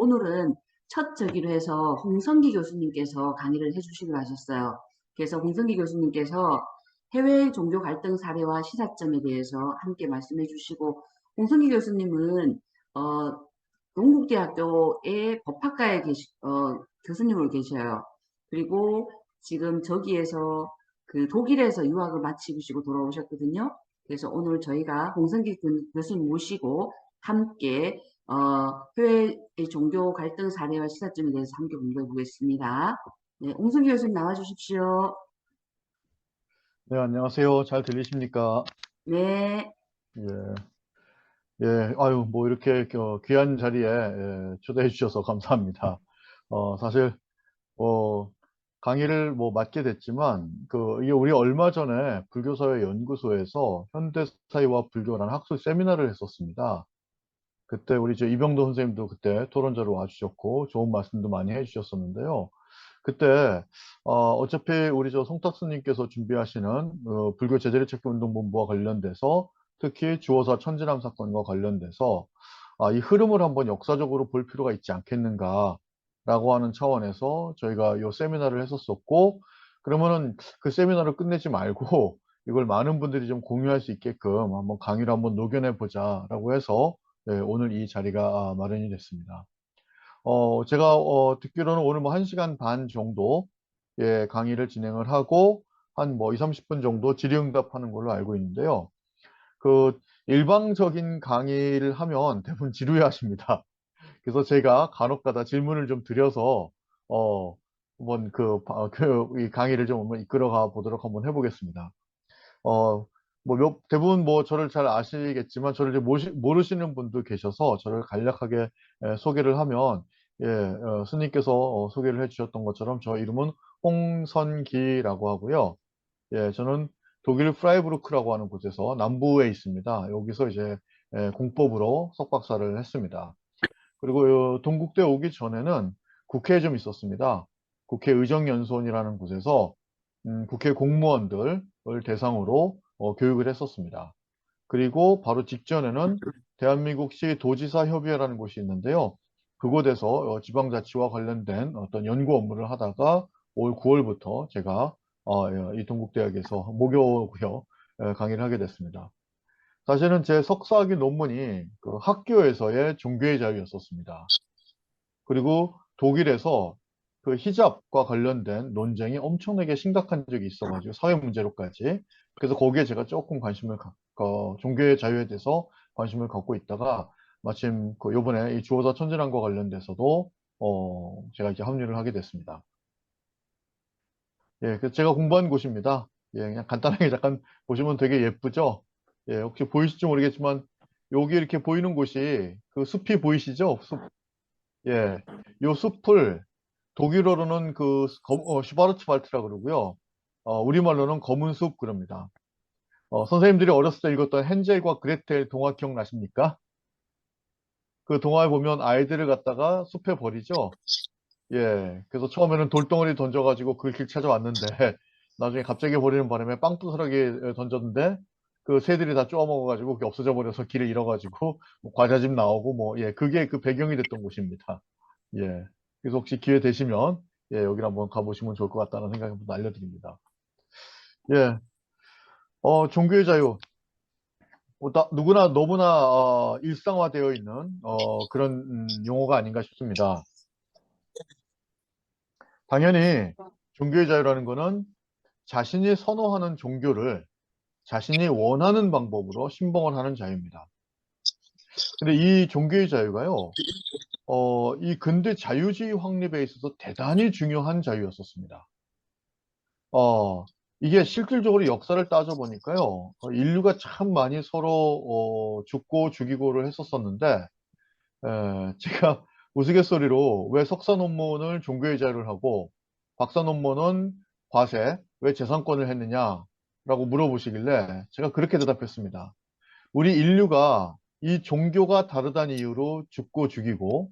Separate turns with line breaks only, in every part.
오늘은 첫 저기로 해서 홍성기 교수님께서 강의를 해주시기로 하셨어요. 그래서 홍성기 교수님께서 해외 종교 갈등 사례와 시사점에 대해서 함께 말씀해 주시고, 홍성기 교수님은 동국대학교의 법학과에 교수님으로 계셔요. 그리고 지금 저기에서 그 독일에서 유학을 마치시고 돌아오셨거든요. 그래서 오늘 저희가 홍성기 교수님 모시고 함께 해외의 종교 갈등 사례와 시사점에 대해서 함께 공부해 보겠습니다. 네, 홍성기 교수님 나와 주십시오.
네, 안녕하세요. 잘 들리십니까?
네,
예, 예, 아유, 뭐 이렇게 귀한 자리에 초대해 주셔서 감사합니다. 사실 강의를 맡게 됐지만 이게 우리 얼마 전에 불교사회 연구소에서 현대사회와 불교라는 학술 세미나를 했었습니다. 그때 우리 이병도 선생님도 그때 토론자로 와주셨고 좋은 말씀도 많이 해주셨었는데요. 그때 어차피 우리 송탁스님께서 준비하시는 불교 제자리찾기운동본부와 관련돼서 특히 주호사 천지남 사건과 관련돼서 이 흐름을 한번 역사적으로 볼 필요가 있지 않겠는가라고 하는 차원에서 저희가 이 세미나를 했었었고, 그러면은 그 세미나를 끝내지 말고 이걸 많은 분들이 좀 공유할 수 있게끔 한번 강의를 한번 녹여내 보자라고 해서 네, 오늘 이 자리가 마련이 됐습니다. 제가 듣기로는 오늘 1시간 반 정도 예, 강의를 진행을 하고 한 2, 30분 정도 질의응답하는 걸로 알고 있는데요. 그 일방적인 강의를 하면 대부분 지루해 하십니다. 그래서 제가 간혹가다 질문을 좀 드려서 한번 이 강의를 좀 한번 이끌어가 보도록 한번 해보겠습니다. 대부분 저를 잘 아시겠지만, 저를 이제 모르시는 분도 계셔서 저를 간략하게 소개를 하면, 예, 스님께서 소개를 해주셨던 것처럼 저 이름은 홍선기라고 하고요. 예, 저는 독일 프라이부르크라고 하는 곳에서 남부에 있습니다. 여기서 이제 공법으로 석박사를 했습니다. 그리고 동국대 오기 전에는 국회에 좀 있었습니다. 국회 의정연수원이라는 곳에서 국회 공무원들을 대상으로 교육을 했었습니다. 그리고 바로 직전에는 대한민국시 도지사협의회라는 곳이 있는데요. 그곳에서 지방자치와 관련된 어떤 연구 업무를 하다가 올 9월부터 제가 이 동국대학에서 모교고요 강의를 하게 됐습니다. 사실은 제 석사학위 논문이 그 학교에서의 종교의 자유였었습니다. 그리고 독일에서 그 히잡과 관련된 논쟁이 엄청나게 심각한 적이 있어가지고 사회 문제로까지. 그래서 거기에 제가 조금 종교의 자유에 대해서 관심을 갖고 있다가 마침 요번에 이 주호사 천진환과 관련돼서도 제가 이제 합류를 하게 됐습니다. 예, 그래서 제가 공부한 곳입니다. 예, 그냥 간단하게 잠깐 보시면 되게 예쁘죠? 예, 혹시 보이실지 모르겠지만 여기 이렇게 보이는 곳이 그 숲이 보이시죠? 숲. 예, 요 숲을 독일어로는 슈바르츠발트라 그러고요. 우리말로는 검은 숲 그럽니다. 선생님들이 어렸을 때 읽었던 헨젤과 그레텔 동화 기억나십니까? 그 동화에 보면 아이들을 갖다가 숲에 버리죠. 예, 그래서 처음에는 돌덩어리 던져가지고 그 길 찾아왔는데 나중에 갑자기 버리는 바람에 빵부스하게 던졌는데 그 새들이 다 쪼아먹어가지고 그게 없어져 버려서 길을 잃어가지고 과자집 나오고 예, 그게 그 배경이 됐던 곳입니다. 예. 그래서 혹시 기회 되시면, 예, 여기 한번 가보시면 좋을 것 같다는 생각을 한번 알려드립니다. 예. 종교의 자유. 누구나, 너무나, 일상화되어 있는, 그런, 용어가 아닌가 싶습니다. 당연히, 종교의 자유라는 거는 자신이 선호하는 종교를 자신이 원하는 방법으로 신봉을 하는 자유입니다. 근데 이 종교의 자유가요, 이 근대 자유주의 확립에 있어서 대단히 중요한 자유였었습니다. 어, 이게 실질적으로 역사를 따져보니까요, 인류가 참 많이 서로, 죽고 죽이고를 했었었는데, 제가 우스갯소리로 왜 석사 논문을 종교의 자유를 하고, 박사 논문은 과세, 왜 재산권을 했느냐라고 물어보시길래 제가 그렇게 대답했습니다. 우리 인류가 이 종교가 다르다는 이유로 죽고 죽이고,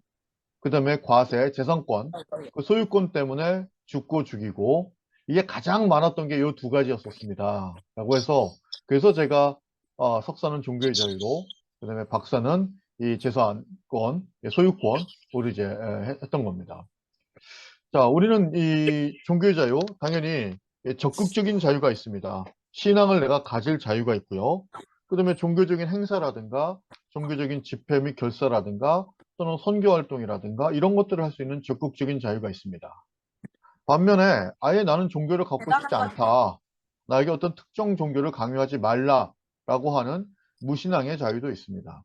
그 다음에 과세, 재산권, 그 소유권 때문에 죽고 죽이고, 이게 가장 많았던 게 이 두 가지였었습니다. 라고 해서, 그래서 제가 석사는 종교의 자유로, 그 다음에 박사는 이 재산권, 소유권을 이제 했던 겁니다. 자, 우리는 이 종교의 자유, 당연히 적극적인 자유가 있습니다. 신앙을 내가 가질 자유가 있고요. 그다음에 종교적인 행사라든가, 종교적인 집회 및 결사라든가, 또는 선교 활동이라든가, 이런 것들을 할 수 있는 적극적인 자유가 있습니다. 반면에 아예 나는 종교를 갖고 싶지 않다. 나에게 어떤 특정 종교를 강요하지 말라라고 하는 무신앙의 자유도 있습니다.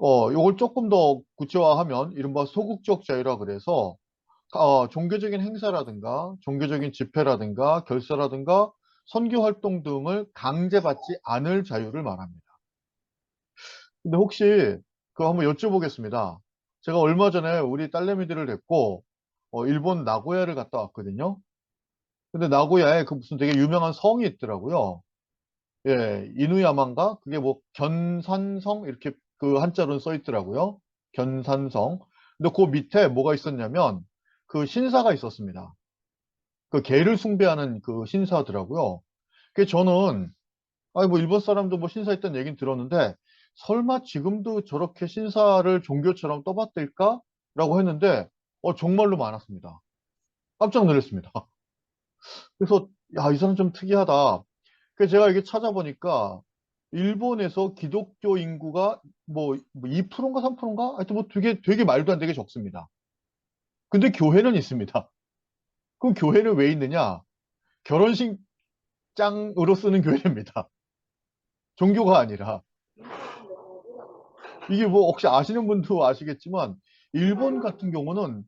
요걸 조금 더 구체화하면 이른바 소극적 자유라 그래서 종교적인 행사라든가 종교적인 집회라든가 결사라든가 선교 활동 등을 강제받지 않을 자유를 말합니다. 근데 혹시 그거 한번 여쭤보겠습니다. 제가 얼마 전에 우리 딸내미들을 데리고 일본 나고야를 갔다 왔거든요. 근데 나고야에 그 무슨 되게 유명한 성이 있더라고요. 예, 이누야마인가? 그게 뭐 견산성 이렇게 그 한자로는 써 있더라고요. 견산성. 근데 그 밑에 뭐가 있었냐면 그 신사가 있었습니다. 그 개를 숭배하는 그 신사더라고요. 그 저는 아니 뭐 일본 사람도 뭐 신사 있다는 얘기는 들었는데 설마 지금도 저렇게 신사를 종교처럼 떠받들까? 라고 했는데 정말로 많았습니다. 깜짝 놀랐습니다. 그래서 야, 이 사람 좀 특이하다. 그래서 제가 이게 찾아보니까 일본에서 기독교 인구가 뭐 2%인가 3%인가? 하여튼 뭐 되게 말도 안 되게 적습니다. 근데 교회는 있습니다. 그럼 교회는 왜 있느냐? 결혼식장으로 쓰는 교회입니다. 종교가 아니라. 이게 뭐 혹시 아시는 분도 아시겠지만 일본 같은 경우는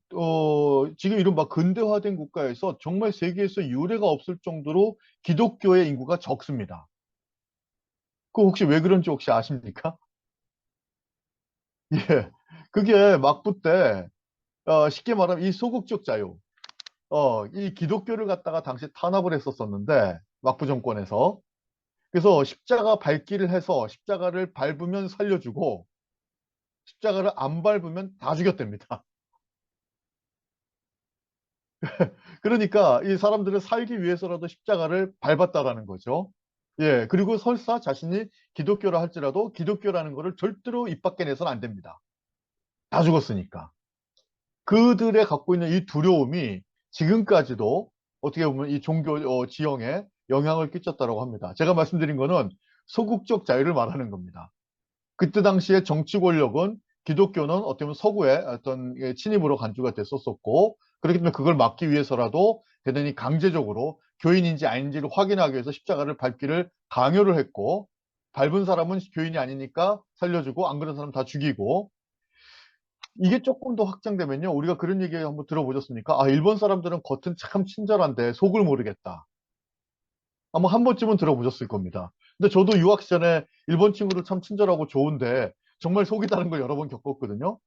지금 이른바 근대화된 국가에서 정말 세계에서 유례가 없을 정도로 기독교의 인구가 적습니다. 그 혹시 왜 그런지 혹시 아십니까? 예. 그게 막부 때 쉽게 말하면 이 소극적 자유, 이 기독교를 갖다가 당시 탄압을 했었었는데 막부 정권에서 그래서 십자가 밟기를 해서 십자가를 밟으면 살려주고 십자가를 안 밟으면 다 죽였답니다. 그러니까 이 사람들은 살기 위해서라도 십자가를 밟았다라는 거죠. 예, 그리고 설사 자신이 기독교라 할지라도 기독교라는 것을 절대로 입 밖에 내서는 안 됩니다. 다 죽었으니까. 그들의 갖고 있는 이 두려움이 지금까지도 어떻게 보면 이 종교 지형에 영향을 끼쳤다고 합니다. 제가 말씀드린 거는 소극적 자유를 말하는 겁니다. 그때 당시에 정치 권력은 기독교는 어떻게 보면 서구의 어떤 침입으로 간주가 됐었었고 그렇기 때문에 그걸 막기 위해서라도 대단히 강제적으로 교인인지 아닌지를 확인하기 위해서 십자가를 밟기를 강요를 했고 밟은 사람은 교인이 아니니까 살려주고 안 그런 사람 다 죽이고 이게 조금 더 확장되면요. 우리가 그런 얘기 한번 들어보셨습니까? 아, 일본 사람들은 겉은 참 친절한데 속을 모르겠다. 아마 한 번쯤은 들어보셨을 겁니다. 근데 저도 유학 시절에 일본 친구들 참 친절하고 좋은데 정말 속이 다른 걸 여러 번 겪었거든요.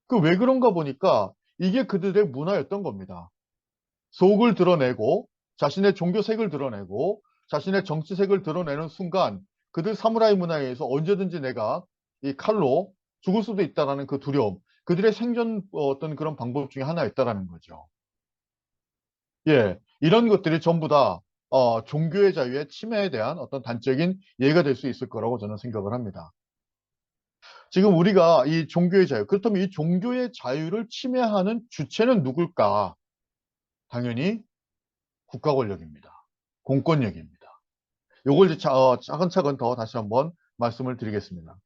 그 왜 그런가 보니까 이게 그들의 문화였던 겁니다. 속을 드러내고 자신의 종교색을 드러내고 자신의 정치색을 드러내는 순간 그들 사무라이 문화에 의해서 언제든지 내가 이 칼로 죽을 수도 있다라는 그 두려움, 그들의 생존 어떤 그런 방법 중에 하나였다라는 거죠. 예, 이런 것들이 전부 다 종교의 자유의 침해에 대한 어떤 단적인 예가 될 수 있을 거라고 저는 생각을 합니다. 지금 우리가 이 종교의 자유, 그렇다면 이 종교의 자유를 침해하는 주체는 누굴까? 당연히 국가 권력입니다. 공권력입니다. 요걸 이제 차근차근 더 다시 한번 말씀을 드리겠습니다.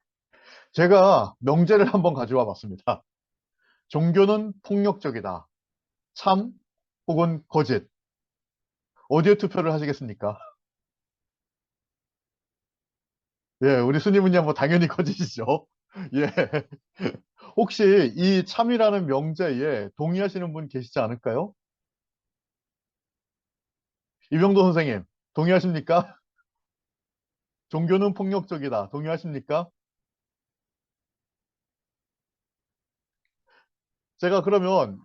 제가 명제를 한번 가져와 봤습니다. 종교는 폭력적이다. 참 혹은 거짓. 어디에 투표를 하시겠습니까? 예, 우리 순위문야 뭐 당연히 거짓이죠. 예. 혹시 이 참이라는 명제에 동의하시는 분 계시지 않을까요? 이병도 선생님, 동의하십니까? 종교는 폭력적이다. 동의하십니까? 제가 그러면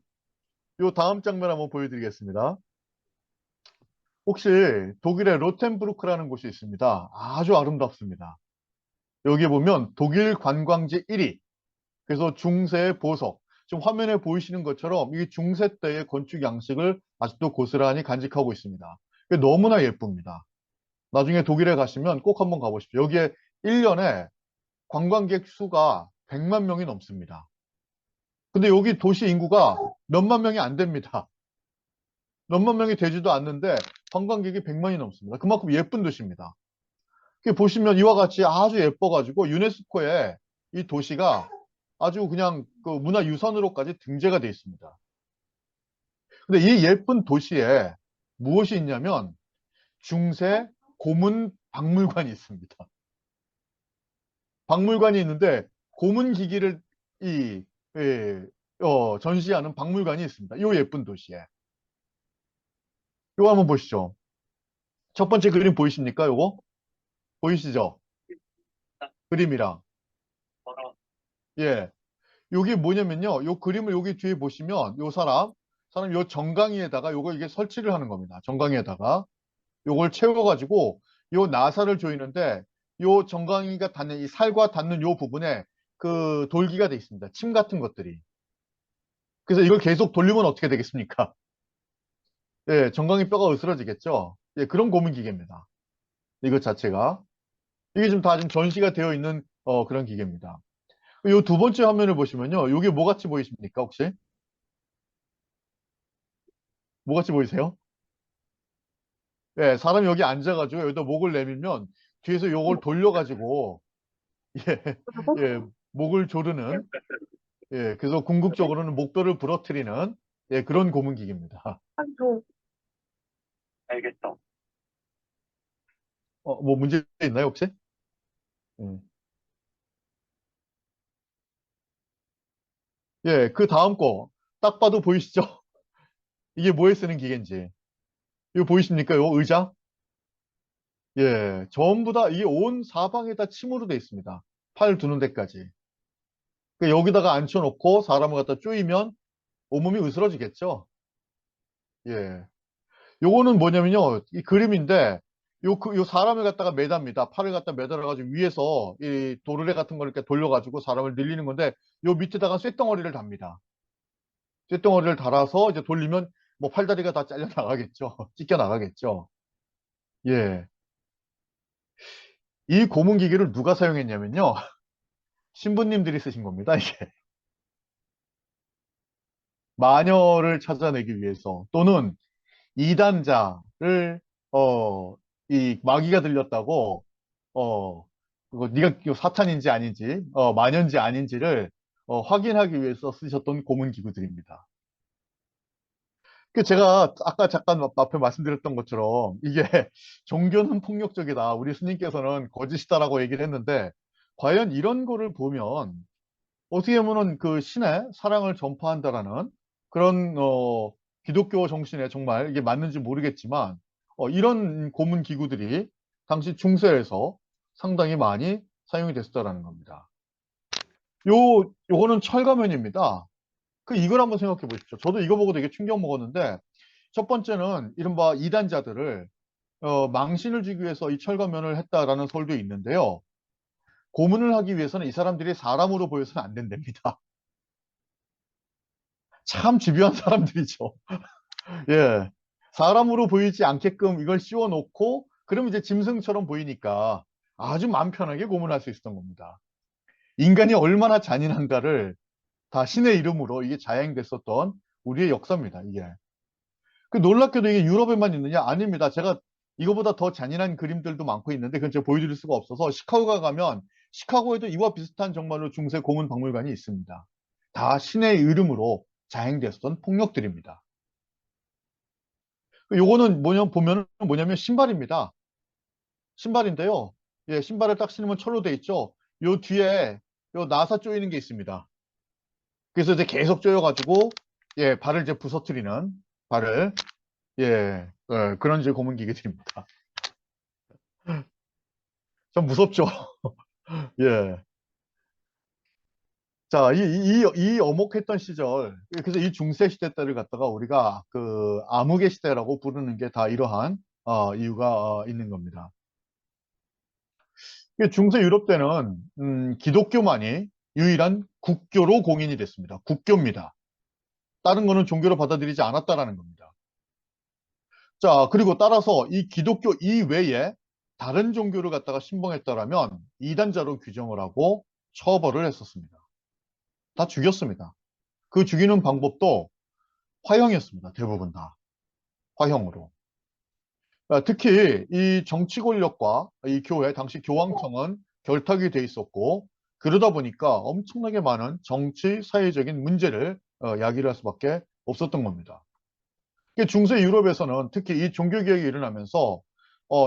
요 다음 장면 한번 보여드리겠습니다. 혹시 독일의 로텐부르크라는 곳이 있습니다. 아주 아름답습니다. 여기 보면 독일 관광지 1위, 그래서 중세의 보석, 지금 화면에 보이시는 것처럼 이 중세 때의 건축 양식을 아직도 고스란히 간직하고 있습니다. 이게 너무나 예쁩니다. 나중에 독일에 가시면 꼭 한번 가보십시오. 여기에 1년에 관광객 수가 100만 명이 넘습니다. 근데 여기 도시 인구가 몇만 명이 안 됩니다. 몇만 명이 되지도 않는데 관광객이 100만이 넘습니다. 그만큼 예쁜 도시입니다. 보시면 이와 같이 아주 예뻐가지고 유네스코에 이 도시가 아주 그냥 그 문화유산으로까지 등재가 되어 있습니다. 근데 이 예쁜 도시에 무엇이 있냐면 중세 고문 박물관이 있습니다. 박물관이 있는데 고문 기기를 이, 예, 전시하는 박물관이 있습니다. 이 예쁜 도시에. 이거 한번 보시죠. 첫 번째 그림 보이십니까? 요거? 보이시죠? 그림이랑. 예. 요게 뭐냐면요. 요 그림을 여기 뒤에 보시면 요 사람 요 정강이에다가 요거 이게 설치를 하는 겁니다. 정강이에다가 요걸 채워가지고 요 나사를 조이는데 요 정강이가 닿는 이 살과 닿는 요 부분에 그 돌기가 돼 있습니다. 침 같은 것들이. 그래서 이걸 계속 돌리면 어떻게 되겠습니까? 예, 정강이 뼈가 으스러지겠죠. 예, 그런 고문 기계입니다. 이것 자체가. 이게 지금 다 지금 전시가 되어 있는 그런 기계입니다. 요 두 번째 화면을 보시면요. 요게 뭐 같이 보이십니까, 혹시? 뭐 같이 보이세요? 예, 사람이 여기 앉아가지고 여기다 목을 내밀면 뒤에서 요걸 돌려가지고 예, 예, 목을 조르는 그래서 궁극적으로는 목뼈를 부러뜨리는 그런 고문기계입니다. 뭐 문제 있나요, 혹시? 음. 예, 그 다음 거 딱 봐도 보이시죠? 이게 뭐에 쓰는 기계인지. 이거 보이십니까? 요 의자? 예, 전부 다 이게 온 사방에 다 침으로 돼 있습니다. 팔 두는 데까지. 여기다가 앉혀놓고 사람을 갖다 쪼이면 온몸이 으스러지겠죠? 예. 요거는 뭐냐면요. 이 그림인데, 요 사람을 갖다가 매답니다. 팔을 갖다 매달아가지고 위에서 이 도르래 같은 걸 이렇게 돌려가지고 사람을 늘리는 건데, 요 밑에다가 쇳덩어리를 답니다. 쇳덩어리를 달아서 이제 돌리면 뭐 팔다리가 다 잘려 나가겠죠. 찢겨 나가겠죠. 예. 이 고문기계를 누가 사용했냐면요. 신부님들이 쓰신 겁니다, 이게. 마녀를 찾아내기 위해서 또는 이단자를 이 마귀가 들렸다고 그거 네가 사탄인지 아닌지 마녀인지 아닌지를 확인하기 위해서 쓰셨던 고문 기구들입니다. 제가 아까 잠깐 앞에 말씀드렸던 것처럼 이게 종교는 폭력적이다. 우리 스님께서는 거짓이다라고 얘기를 했는데 과연 이런 거를 보면 어떻게 보면은 그 신의 사랑을 전파한다라는 그런 기독교 정신에 정말 이게 맞는지 모르겠지만 이런 고문 기구들이 당시 중세에서 상당히 많이 사용이 됐었다라는 겁니다. 요거는 철가면입니다. 이걸 한번 생각해 보십시오. 저도 이거 보고 되게 충격 먹었는데 첫 번째는 이른바 이단자들을 망신을 주기 위해서 이 철가면을 했다라는 설도 있는데요. 고문을 하기 위해서는 이 사람들이 사람으로 보여서는 안 된답니다. 참 집요한 사람들이죠. 예. 사람으로 보이지 않게끔 이걸 씌워놓고, 그럼 이제 짐승처럼 보이니까 아주 마음 편하게 고문할 수 있었던 겁니다. 인간이 얼마나 잔인한가를 다 신의 이름으로 이게 자행됐었던 우리의 역사입니다, 이게. 놀랍게도 이게 유럽에만 있느냐? 아닙니다. 제가 이거보다 더 잔인한 그림들도 많고 있는데, 그건 제가 보여드릴 수가 없어서 시카고가 가면 시카고에도 이와 비슷한 정말로 중세 고문 박물관이 있습니다. 다 신의 이름으로 자행됐었던 폭력들입니다. 요거는 보면은 뭐냐면 신발입니다. 신발인데요. 예, 신발을 딱 신으면 철로 돼 있죠. 요 뒤에 요 나사 조이는 게 있습니다. 그래서 이제 계속 조여가지고 예, 발을 이제 부서뜨리는 발을 그런 이제 고문 기계들입니다. 좀 무섭죠. 예. 자, 이 어목했던 시절, 그래서 이 중세 시대 때를 갖다가 우리가 그 암흑의 시대라고 부르는 게 다 이러한 이유가 있는 겁니다. 중세 유럽 때는 기독교만이 유일한 국교로 공인이 됐습니다. 국교입니다. 다른 거는 종교로 받아들이지 않았다라는 겁니다. 자, 그리고 따라서 이 기독교 이외에 다른 종교를 갖다가 신봉했다라면 이단자로 규정을 하고 처벌을 했었습니다. 다 죽였습니다. 그 죽이는 방법도 화형이었습니다. 대부분 다 화형으로. 특히 이 정치 권력과 이 교회, 당시 교황청은 결탁이 돼 있었고, 그러다 보니까 엄청나게 많은 정치, 사회적인 문제를 야기를 할 수밖에 없었던 겁니다. 중세 유럽에서는 특히 이 종교개혁이 일어나면서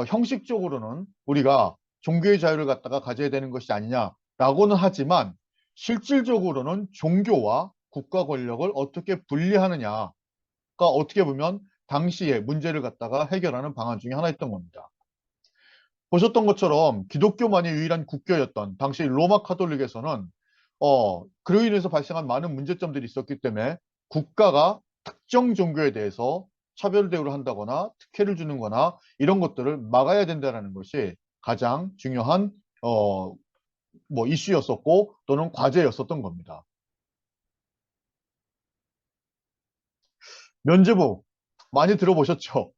형식적으로는 우리가 종교의 자유를 갖다가 가져야 되는 것이 아니냐라고는 하지만 실질적으로는 종교와 국가 권력을 어떻게 분리하느냐가 어떻게 보면 당시의 문제를 갖다가 해결하는 방안 중에 하나였던 겁니다. 보셨던 것처럼 기독교만이 유일한 국교였던 당시 로마 카톨릭에서는 그로 인해서 발생한 많은 문제점들이 있었기 때문에 국가가 특정 종교에 대해서 차별 대우를 한다거나 특혜를 주는 거나 이런 것들을 막아야 된다는 것이 가장 중요한 뭐 이슈였었고 또는 과제였었던 겁니다. 면죄부 많이 들어보셨죠?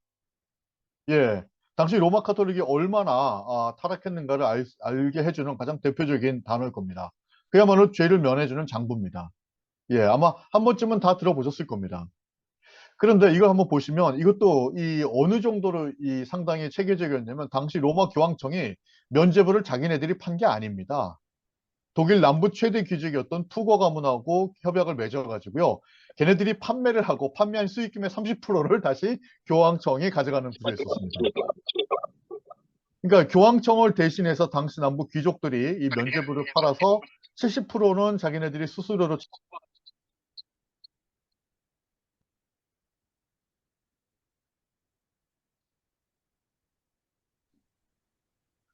예. 당시 로마 카톨릭이 얼마나 타락했는가를 알게 해주는 가장 대표적인 단어일 겁니다. 그야말로 죄를 면해주는 장부입니다. 예, 아마 한 번쯤은 다 들어보셨을 겁니다. 그런데 이걸 한번 보시면 이것도 이 어느 정도로 이 상당히 체계적이었냐면 당시 로마 교황청이 면죄부를 자기네들이 판 게 아닙니다. 독일 남부 최대 귀족이었던 투거 가문하고 협약을 맺어가지고요. 걔네들이 판매를 하고 판매한 수익금의 30%를 다시 교황청이 가져가는 구조였었습니다. 그러니까 교황청을 대신해서 당시 남부 귀족들이 이 면죄부를 팔아서 70%는 자기네들이 수수료로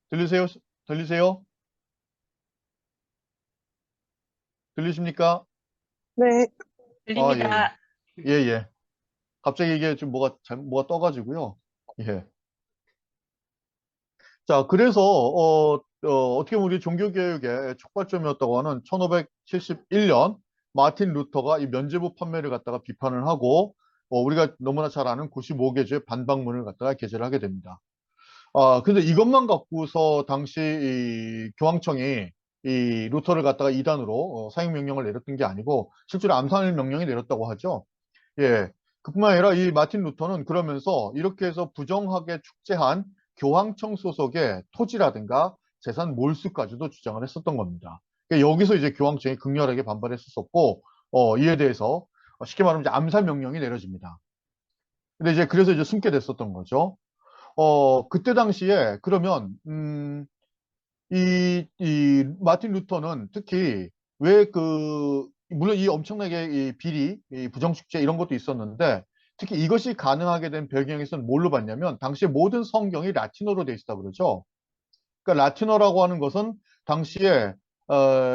들리세요? 들리세요? 들리십니까?
네,
예.
들립니다.
예, 예. 갑자기 이게 좀 뭐가 떠가지고요. 예. 자, 그래서, 어떻게 보면 우리 종교개혁의 촉발점이었다고 하는 1571년 마틴 루터가 이 면죄부 판매를 갖다가 비판을 하고, 우리가 너무나 잘 아는 95개조의 반박문을 갖다가 게재를 하게 됩니다. 근데 이것만 갖고서 당시 이 교황청이 이 루터를 갖다가 이단으로 사형 명령을 내렸던 게 아니고 실제로 암살 명령이 내렸다고 하죠. 예. 그뿐만 아니라 이 마틴 루터는 그러면서 이렇게 해서 부정하게 축제한 교황청 소속의 토지라든가 재산 몰수까지도 주장을 했었던 겁니다. 그러니까 여기서 이제 교황청이 극렬하게 반발했었고, 이에 대해서 쉽게 말하면 이제 암살 명령이 내려집니다. 근데 이제 그래서 이제 숨게 됐었던 거죠. 그때 당시에 그러면 이 마틴 루터는 특히 왜 물론 이 엄청나게 이 비리, 이 부정축제 이런 것도 있었는데 특히 이것이 가능하게 된 배경에서는 뭘로 봤냐면 당시에 모든 성경이 라틴어로 돼 있다 그러죠. 그러니까 라틴어라고 하는 것은 당시에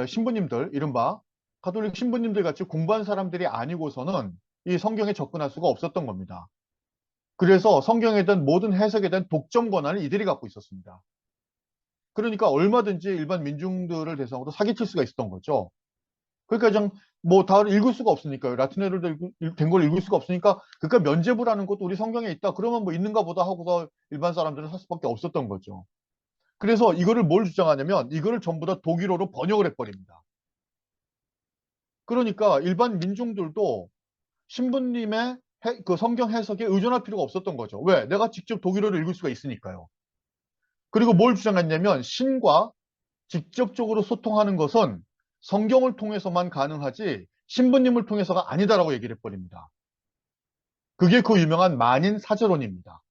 신부님들, 이른바 가톨릭 신부님들 같이 공부한 사람들이 아니고서는 이 성경에 접근할 수가 없었던 겁니다. 그래서 성경에 대한 모든 해석에 대한 독점 권한을 이들이 갖고 있었습니다. 그러니까 얼마든지 일반 민중들을 대상으로 사기칠 수가 있었던 거죠. 그러니까 그냥 뭐 다 읽을 수가 없으니까요. 라틴어로 된 걸 읽을 수가 없으니까 그러니까 면죄부라는 것도 우리 성경에 있다. 그러면 뭐 있는가 보다 하고서 일반 사람들은 살 수밖에 없었던 거죠. 그래서 이거를 뭘 주장하냐면 이거를 전부 다 독일어로 번역을 해버립니다. 그러니까 일반 민중들도 신부님의 그 성경 해석에 의존할 필요가 없었던 거죠. 왜? 내가 직접 독일어를 읽을 수가 있으니까요. 그리고 뭘 주장했냐면 신과 직접적으로 소통하는 것은 성경을 통해서만 가능하지 신부님을 통해서가 아니다라고 얘기를 해버립니다. 그게 그 유명한 만인 사제론입니다.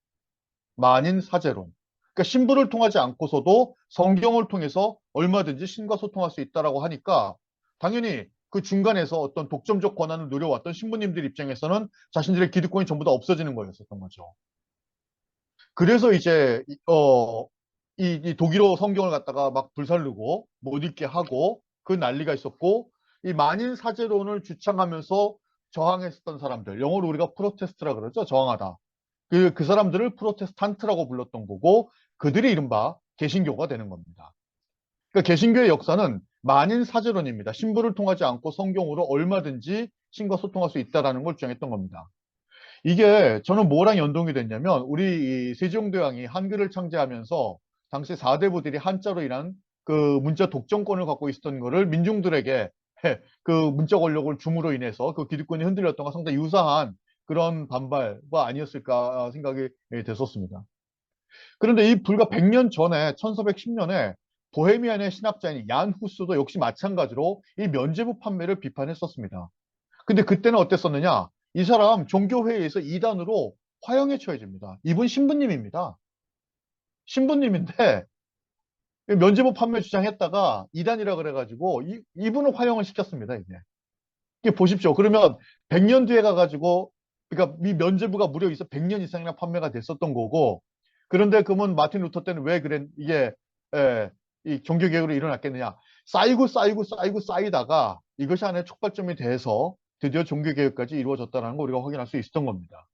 만인 사제론. 그러니까 신부를 통하지 않고서도 성경을 통해서 얼마든지 신과 소통할 수 있다라고 하니까 당연히 그 중간에서 어떤 독점적 권한을 누려왔던 신부님들 입장에서는 자신들의 기득권이 전부 다 없어지는 거였었던 거죠. 그래서 이제 이 독일어 성경을 갖다가 막 불살르고 못 읽게 하고 그 난리가 있었고 이 만인 사제론을 주창하면서 저항했었던 사람들, 영어로 우리가 프로테스트라 그러죠. 저항하다. 그 사람들을 프로테스탄트라고 불렀던 거고 그들이 이른바 개신교가 되는 겁니다. 그러니까 개신교의 역사는 만인 사제론입니다. 신부를 통하지 않고 성경으로 얼마든지 신과 소통할 수 있다는 걸 주장했던 겁니다. 이게 저는 뭐랑 연동이 됐냐면 우리 이 세종대왕이 한글을 창제하면서 당시 4대부들이 한자로 인한 그 문자 독점권을 갖고 있었던 거를 민중들에게 그 문자 권력을 줌으로 인해서 그 기득권이 흔들렸던 것 상당히 유사한 그런 반발과 아니었을까 생각이 됐었습니다. 그런데 이 불과 100년 전에 1410년에 보헤미안의 신학자인 얀 후스도 역시 마찬가지로 이 면죄부 판매를 비판했었습니다. 근데 그때는 어땠었느냐? 이 사람 종교회의에서 이단으로 화형에 처해집니다. 이분 신부님입니다. 신부님인데 면죄부 판매 주장했다가 이단이라 그래가지고 이분을 화형을 시켰습니다. 이게 보십시오. 그러면 100년 뒤에 가가지고 그러니까 이 면죄부가 무려 있어 100년 이상이나 판매가 됐었던 거고 그런데 그러면 마틴 루터 때는 왜 그래 이게 이 종교개혁으로 일어났겠느냐? 쌓이고 쌓이다가 이것이 하나의 촉발점이 돼서 드디어 종교개혁까지 이루어졌다는 걸 우리가 확인할 수 있었던 겁니다.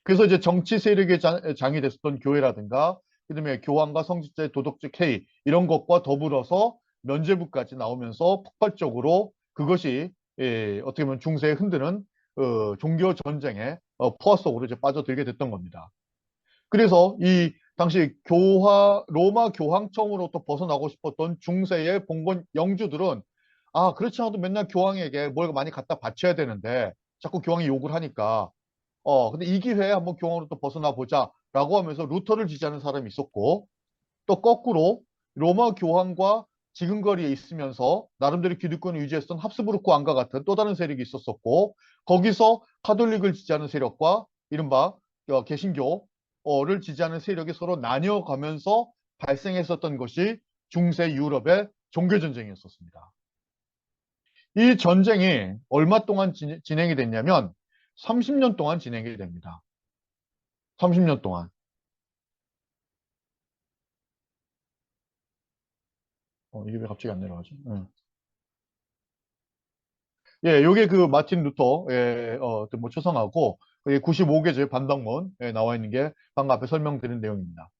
그래서 이제 정치 세력의 장이 됐었던 교회라든가 그다음에 교황과 성직자의 도덕적 해이 이런 것과 더불어서 면죄부까지 나오면서 폭발적으로 그것이 어떻게 보면 중세에 흔드는 종교 전쟁의 포화 속으로 이제 빠져들게 됐던 겁니다. 그래서 이 당시 로마 교황 처음으로부터 벗어나고 싶었던 중세의 봉건 영주들은 아 그렇지 않아도 맨날 교황에게 뭘 많이 갖다 바쳐야 되는데 자꾸 교황이 욕을 하니까 근데 이 기회에 한번 교황으로부터 벗어나 보자라고 하면서 루터를 지지하는 사람이 있었고 또 거꾸로 로마 교황과 지근거리에 있으면서 나름대로 기득권을 유지했던 합스부르크 왕과 같은 또 다른 세력이 있었었고 거기서 카톨릭을 지지하는 세력과 이른바 개신교를 지지하는 세력이 서로 나뉘어가면서 발생했었던 것이 중세 유럽의 종교전쟁이었었습니다. 이 전쟁이 얼마 동안 진행이 됐냐면 30년 동안 진행이 됩니다. 30년 동안. 이게 왜 갑자기 안 내려가지? 예, 요게 그 마틴 루터의 뭐 초상하고 95개조의 반박문에 나와 있는 게 방금 앞에 설명드린 내용입니다.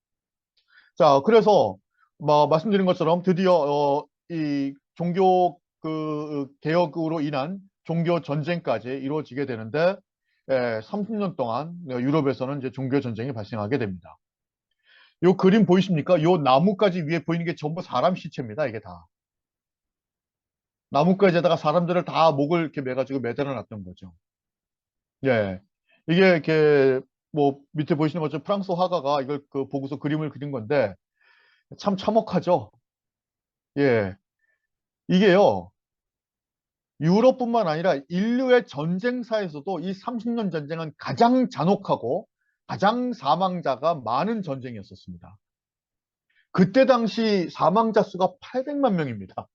자, 그래서 뭐 말씀드린 것처럼 드디어 이 종교 그 개혁으로 인한 종교 전쟁까지 이루어지게 되는데 30년 동안 유럽에서는 이제 종교 전쟁이 발생하게 됩니다. 요 그림 보이십니까? 요 나뭇가지 위에 보이는 게 전부 사람 시체입니다. 이게 다. 나뭇가지에다가 사람들을 다 목을 이렇게 매가지고 매달아 놨던 거죠. 예. 이게 이렇게 뭐 밑에 보이시는 것처럼 프랑스 화가가 이걸 그 보고서 그림을 그린 건데 참 참혹하죠. 예. 이게요. 유럽뿐만 아니라 인류의 전쟁사에서도 이 30년 전쟁은 가장 잔혹하고 가장 사망자가 많은 전쟁이었었습니다. 그때 당시 사망자 수가 800만 명입니다.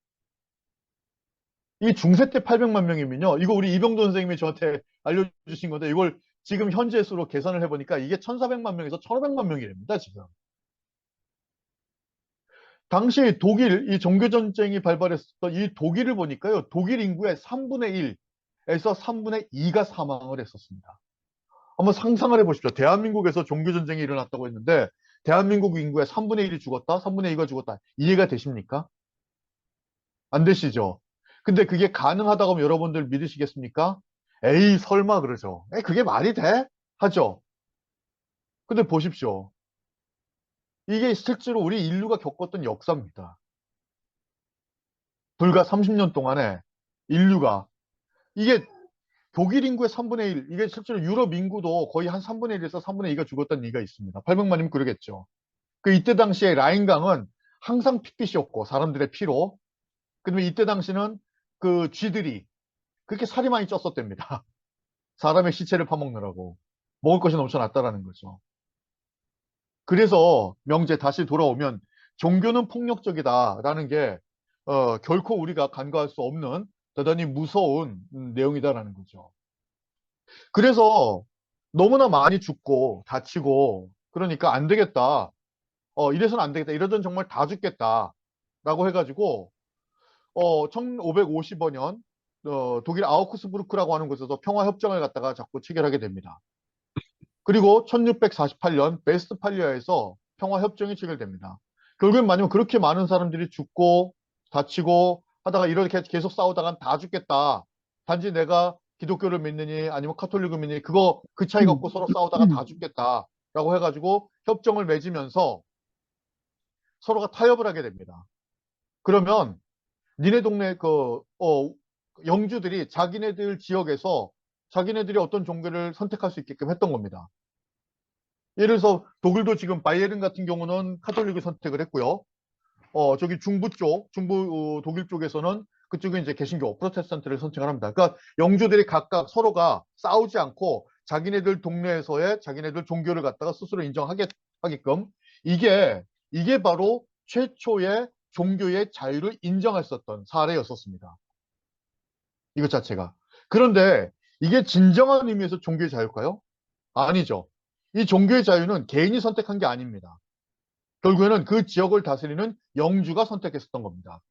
이 중세 때 800만 명이면요. 이거 우리 이병돈 선생님이 저한테 알려주신 건데 이걸 지금 현재 수로 계산을 해보니까 이게 1400만 명에서 1500만 명이랍니다, 지금. 당시 독일, 이 종교전쟁이 발발했었던 이 독일을 보니까요. 독일 인구의 3분의 1에서 3분의 2가 사망을 했었습니다. 한번 상상을 해보십시오. 대한민국에서 종교전쟁이 일어났다고 했는데 대한민국 인구의 3분의 1이 죽었다, 3분의 2가 죽었다. 이해가 되십니까? 안 되시죠? 근데 그게 가능하다고 하면 여러분들 믿으시겠습니까? 에이, 설마 그러죠. 에이, 그게 말이 돼? 하죠. 근데 보십시오. 이게 실제로 우리 인류가 겪었던 역사입니다. 불과 30년 동안에 인류가 이게 독일 인구의 3분의 1, 이게 실제로 유럽 인구도 거의 한 3분의 1에서 3분의 2가 죽었다는 얘기가 있습니다. 800만이면 그러겠죠. 그 이때 당시에 라인강은 항상 핏빛이었고 사람들의 피로. 그다음에 이때 당시는 그 쥐들이 그렇게 살이 많이 쪘었답니다. 사람의 시체를 파먹느라고. 먹을 것이 넘쳐났다라는 거죠. 그래서 명제 다시 돌아오면 종교는 폭력적이다라는 게 결코 우리가 간과할 수 없는 대단히 무서운 내용이다라는 거죠. 그래서 너무나 많이 죽고 다치고 그러니까 안 되겠다. 이래서는 안 되겠다. 이러던 정말 다 죽겠다라고 해가지고 1555년 독일 아우크스부르크라고 하는 곳에서 평화협정을 갖다가 자꾸 체결하게 됩니다. 그리고 1648년 베스트팔리아에서 평화협정이 체결됩니다. 결국엔 만약에 그렇게 많은 사람들이 죽고 다치고 하다가 이렇게 계속 싸우다간 다 죽겠다. 단지 내가 기독교를 믿느니 아니면 카톨릭을 믿느니 그거 그 차이 갖고 서로 싸우다가 다 죽겠다라고 해가지고 협정을 맺으면서 서로가 타협을 하게 됩니다. 그러면 니네 동네 영주들이 자기네들 지역에서 자기네들이 어떤 종교를 선택할 수 있게끔 했던 겁니다. 예를 들어서 독일도 지금 바이에른 같은 경우는 카톨릭을 선택을 했고요. 저기 중부 쪽, 독일 쪽에서는 그쪽은 이제 개신교, 프로테스탄트를 선택을 합니다. 그러니까 영주들이 각각 서로가 싸우지 않고 자기네들 동네에서의 자기네들 종교를 갖다가 스스로 인정하게끔 이게 바로 최초의 종교의 자유를 인정했었던 사례였었습니다. 이것 자체가. 그런데 이게 진정한 의미에서 종교의 자유일까요? 아니죠. 이 종교의 자유는 개인이 선택한 게 아닙니다. 결국에는 그 지역을 다스리는 영주가 선택했었던 겁니다.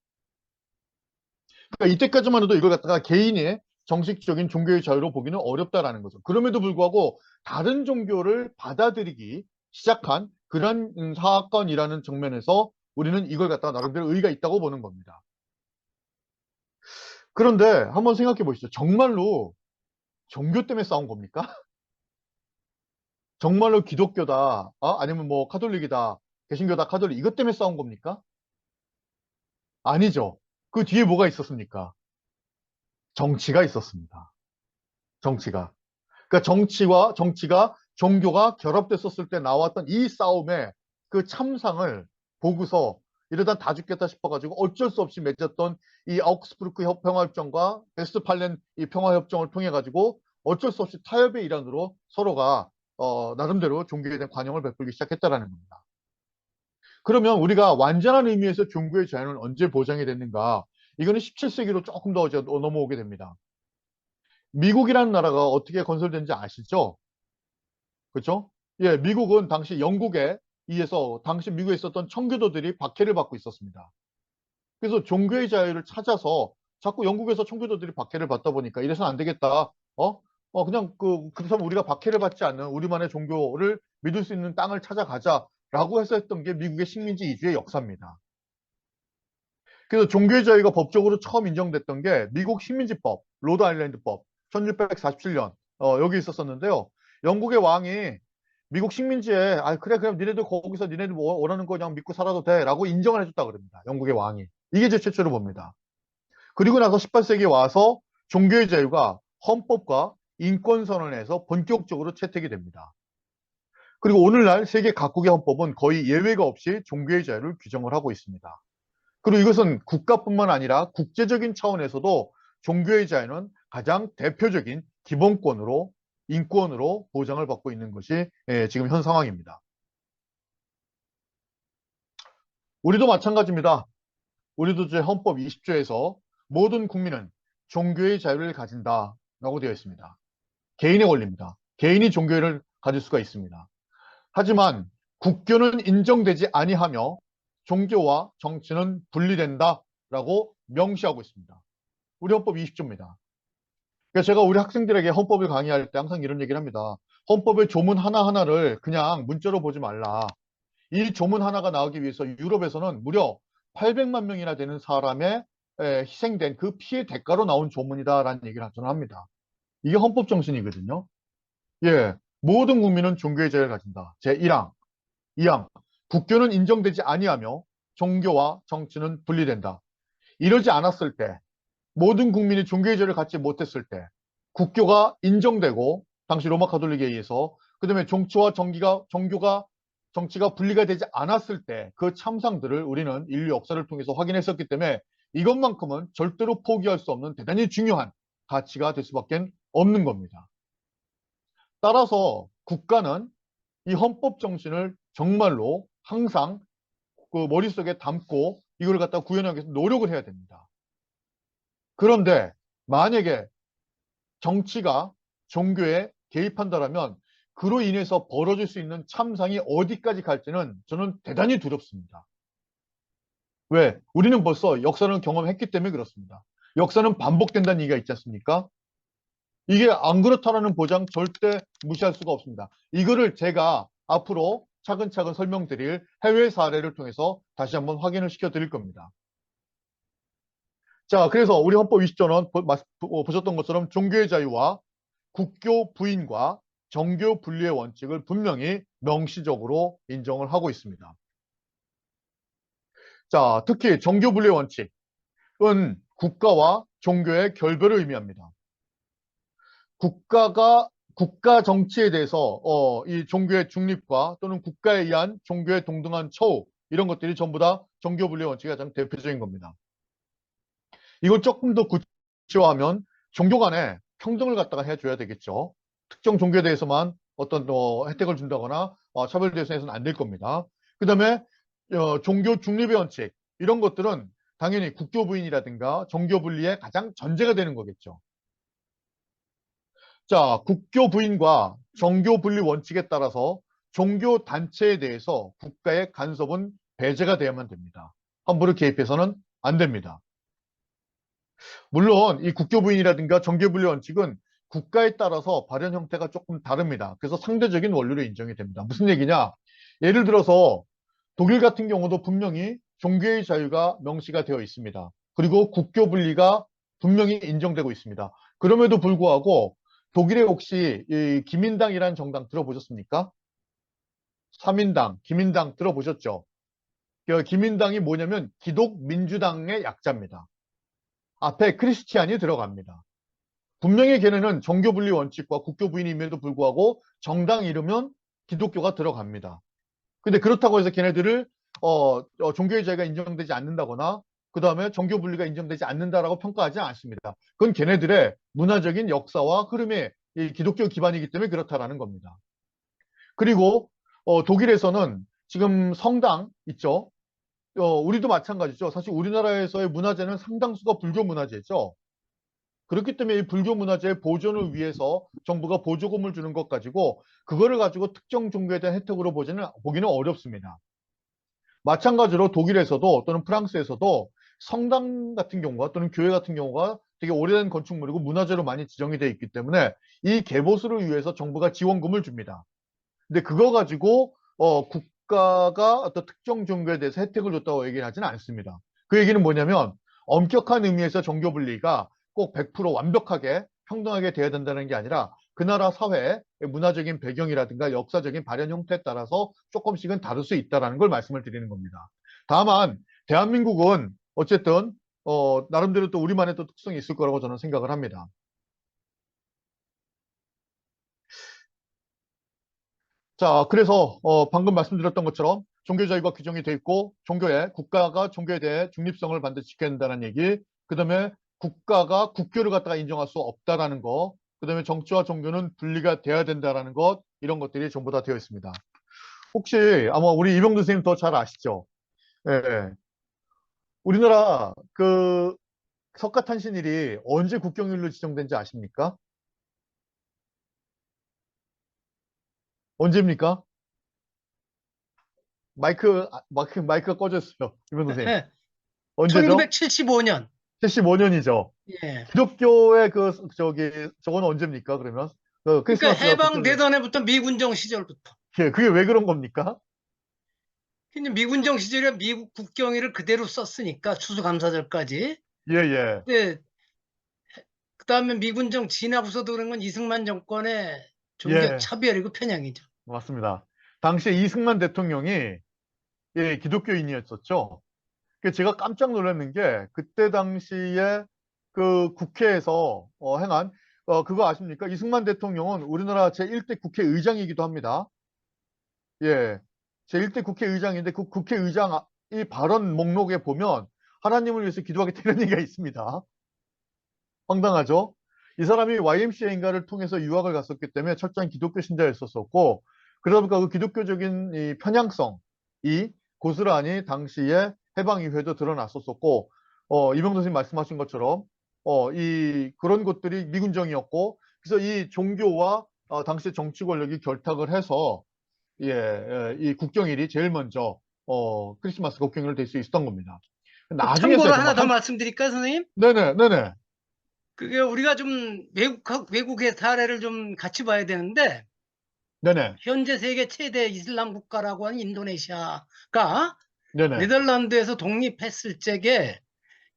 그러니까 이때까지만 해도 이걸 갖다가 개인의 정식적인 종교의 자유로 보기는 어렵다라는 거죠. 그럼에도 불구하고 다른 종교를 받아들이기 시작한 그런 사건이라는 측면에서 우리는 이걸 갖다가 나름대로 의의가 있다고 보는 겁니다. 그런데 한번 생각해 보시죠. 정말로 종교 때문에 싸운 겁니까? 정말로 기독교다, 아니면 뭐 카톨릭이다, 개신교다, 카톨릭 이것 때문에 싸운 겁니까? 아니죠. 그 뒤에 뭐가 있었습니까? 정치가 있었습니다. 정치가. 그러니까 정치가 종교가 결합됐었을 때 나왔던 이 싸움의 그 참상을 보고서 이러다 다 죽겠다 싶어가지고 어쩔 수 없이 맺었던 이 아우크스부르크 평화협정과 베스트팔렌 이 평화협정을 통해 가지고 어쩔 수 없이 타협의 일환으로 서로가 나름대로 종교에 대한 관용을 베풀기 시작했다라는 겁니다. 그러면 우리가 완전한 의미에서 종교의 자유는 언제 보장이 됐는가? 이거는 17세기로 조금 더 넘어오게 됩니다. 미국이라는 나라가 어떻게 건설된지 아시죠? 그렇죠? 예, 미국은 당시 영국에 의해서 당시 미국에 있었던 청교도들이 박해를 받고 있었습니다. 그래서 종교의 자유를 찾아서 자꾸 영국에서 청교도들이 박해를 받다 보니까 이래서는 안 되겠다. 그냥 그렇다면 우리가 박해를 받지 않는 우리만의 종교를 믿을 수 있는 땅을 찾아가자라고 해서 했던 게 미국의 식민지 이주의 역사입니다. 그래서 종교의 자유가 법적으로 처음 인정됐던 게 미국 식민지법, 로드 아일랜드법, 1647년 여기 있었었는데요. 영국의 왕이 미국 식민지에 그래 그럼 니네들 거기서 니네들 뭐 원하는 거 그냥 믿고 살아도 돼라고 인정을 해줬다 그럽니다. 영국의 왕이. 이게 제 최초로 봅니다. 그리고 나서 18세기에 와서 종교의 자유가 헌법과 인권선언에서 본격적으로 채택이 됩니다. 그리고 오늘날 세계 각국의 헌법은 거의 예외가 없이 종교의 자유를 규정을 하고 있습니다. 그리고 이것은 국가뿐만 아니라 국제적인 차원에서도 종교의 자유는 가장 대표적인 기본권으로 인권으로 보장을 받고 있는 것이 지금 현 상황입니다. 우리도 마찬가지입니다. 우리도 제 헌법 20조에서 모든 국민은 종교의 자유를 가진다라고 되어 있습니다. 개인의 권리입니다. 개인이 종교를 가질 수가 있습니다. 하지만 국교는 인정되지 아니하며 종교와 정치는 분리된다라고 명시하고 있습니다. 우리 헌법 20조입니다. 그러니까 제가 우리 학생들에게 헌법을 강의할 때 항상 이런 얘기를 합니다. 헌법의 조문 하나하나를 그냥 문자로 보지 말라. 이 조문 하나가 나오기 위해서 유럽에서는 무려 800만 명이나 되는 사람의 희생된 그 피해 대가로 나온 조문이다라는 얘기를 저는 합니다. 이게 헌법 정신이거든요. 예, 모든 국민은 종교의 자유를 가진다. 제1항, 2항, 국교는 인정되지 아니하며 종교와 정치는 분리된다. 이러지 않았을 때, 모든 국민이 종교의 자유를 갖지 못했을 때, 국교가 인정되고 당시 로마 가톨릭에 의해서 그다음에 정치가 분리가 되지 않았을 때 그 참상들을 우리는 인류 역사를 통해서 확인했었기 때문에 이것만큼은 절대로 포기할 수 없는 대단히 중요한 가치가 될 수밖에 없는 겁니다. 따라서 국가는 이 헌법 정신을 정말로 항상 그 머릿속에 담고 이걸 갖다 구현하기 위해서 노력을 해야 됩니다. 그런데 만약에 정치가 종교에 개입한다라면 그로 인해서 벌어질 수 있는 참상이 어디까지 갈지는 저는 대단히 두렵습니다. 왜? 우리는 벌써 역사를 경험했기 때문에 그렇습니다. 역사는 반복된다는 얘기가 있지 않습니까? 이게 안 그렇다라는 보장 절대 무시할 수가 없습니다. 이거를 제가 앞으로 차근차근 설명드릴 해외 사례를 통해서 다시 한번 확인을 시켜 드릴 겁니다. 자, 그래서 우리 헌법 20조는 보셨던 것처럼 종교의 자유와 국교 부인과 정교 분리의 원칙을 분명히 명시적으로 인정을 하고 있습니다. 자, 특히 정교 분리의 원칙은 국가와 종교의 결별을 의미합니다. 국가 정치에 대해서 이 종교의 중립과 또는 국가에 의한 종교의 동등한 처우 이런 것들이 전부 다 종교 분리의 원칙의 가장 대표적인 겁니다. 이걸 조금 더 구체화하면 종교 간에 평등을 갖다가 해줘야 되겠죠. 특정 종교에 대해서만 어떤 혜택을 준다거나 차별 대상에서는 안 될 겁니다. 그 다음에 종교 중립의 원칙 이런 것들은 당연히 국교 부인이라든가 종교 분리의 가장 전제가 되는 거겠죠. 자, 국교 부인과 종교 분리 원칙에 따라서 종교 단체에 대해서 국가의 간섭은 배제가 되어야만 됩니다. 함부로 개입해서는 안 됩니다. 물론 이 국교 부인이라든가 종교 분리 원칙은 국가에 따라서 발현 형태가 조금 다릅니다. 그래서 상대적인 원리로 인정이 됩니다. 무슨 얘기냐? 예를 들어서 독일 같은 경우도 분명히 종교의 자유가 명시가 되어 있습니다. 그리고 국교 분리가 분명히 인정되고 있습니다. 그럼에도 불구하고 독일에 혹시 이 기민당이라는 정당 들어보셨습니까? 3인당, 기민당 들어보셨죠? 그 기민당이 뭐냐면 기독민주당의 약자입니다. 앞에 크리스티안이 들어갑니다. 분명히 걔네는 종교 분리 원칙과 국교 부인임에도 불구하고 정당 이르면 기독교가 들어갑니다. 근데 그렇다고 해서 걔네들을 종교의 자유가 인정되지 않는다거나 그 다음에 종교 분리가 인정되지 않는다라고 평가하지 않습니다. 그건 걔네들의 문화적인 역사와 흐름이 이 기독교 기반이기 때문에 그렇다라는 겁니다. 그리고 독일에서는 지금 성당 있죠. 우리도 마찬가지죠. 사실 우리나라에서의 문화재는 상당수가 불교 문화재죠. 그렇기 때문에 이 불교 문화재의 보존을 위해서 정부가 보조금을 주는 것 가지고 그거를 가지고 특정 종교에 대한 혜택으로 보기는 어렵습니다. 마찬가지로 독일에서도 또는 프랑스에서도 성당 같은 경우가 또는 교회 같은 경우가 되게 오래된 건축물이고 문화재로 많이 지정이 되어 있기 때문에 이 개보수를 위해서 정부가 지원금을 줍니다. 근데 그거 가지고 국가가 어떤 특정 종교에 대해서 혜택을 줬다고 얘기를 하지는 않습니다. 그 얘기는 뭐냐면 엄격한 의미에서 종교 분리가 꼭 100% 완벽하게 평등하게 돼야 된다는 게 아니라 그 나라 사회의 문화적인 배경이라든가 역사적인 발현 형태에 따라서 조금씩은 다를 수 있다는 걸 말씀을 드리는 겁니다. 다만 대한민국은 어쨌든 나름대로 또 우리만의 또 특성이 있을 거라고 저는 생각을 합니다. 자, 그래서 방금 말씀드렸던 것처럼 종교 자유가 규정이 돼 있고 국가가 종교에 대해 중립성을 반드시 지켜야 된다는 얘기, 그다음에 국가가 국교를 갖다가 인정할 수 없다라는 거, 그다음에 정치와 종교는 분리가 돼야 된다라는 것, 이런 것들이 전부 다 되어 있습니다. 혹시 아마 우리 이병두 선생님 더 잘 아시죠? 예. 예. 우리나라 그 석가탄신일이 언제 국경일로 지정된지 아십니까? 언제입니까? 마이크가 꺼졌어요. 이병두 선생님. 언제죠?
1975년.
75년이죠.
예.
기독교의 저거는 언제입니까, 그러면?
그러니까
크리스마스가 국경일.
해방되던 해부터 미군정 시절부터.
예, 그게 왜 그런 겁니까?
근데 미군정 시절에 미국 국경일을 그대로 썼으니까 추수감사절까지.
예, 예,
근데 그다음에 미군정 지나고서도 그런 건 이승만 정권의 종교
예,
차별이고 편향이죠.
맞습니다. 당시에 이승만 대통령이 예, 기독교인이었었죠. 제가 깜짝 놀랐는 게 그때 당시에 그 국회에서 행한 그거 아십니까? 이승만 대통령은 우리나라 제1대 국회의장이기도 합니다. 예, 제1대 국회의장인데 그 국회의장 이 발언 목록에 보면 하나님을 위해서 기도하겠다는 얘기가 있습니다. 황당하죠? 이 사람이 YMCA인가를 통해서 유학을 갔었기 때문에 철저한 기독교 신자였었고 그러다 보니까 그 기독교적인 이 편향성이 고스란히 당시에 해방 이후에도 드러났었고 이병도 선생님 말씀하신 것처럼 그런 것들이 미군정이었고 그래서 이 종교와 당시 정치 권력이 결탁을 해서 예, 이 국경일이 제일 먼저 크리스마스 국경일로 될 수 있었던 겁니다. 나중에서야
참고로
정말
하나 더 말씀드릴까요, 선생님?
네네 네네
그게 우리가 좀 외국의 사례를 좀 같이 봐야 되는데
네네
현재 세계 최대 이슬람 국가라고 하는 인도네시아가
네네
네덜란드에서 독립했을 적에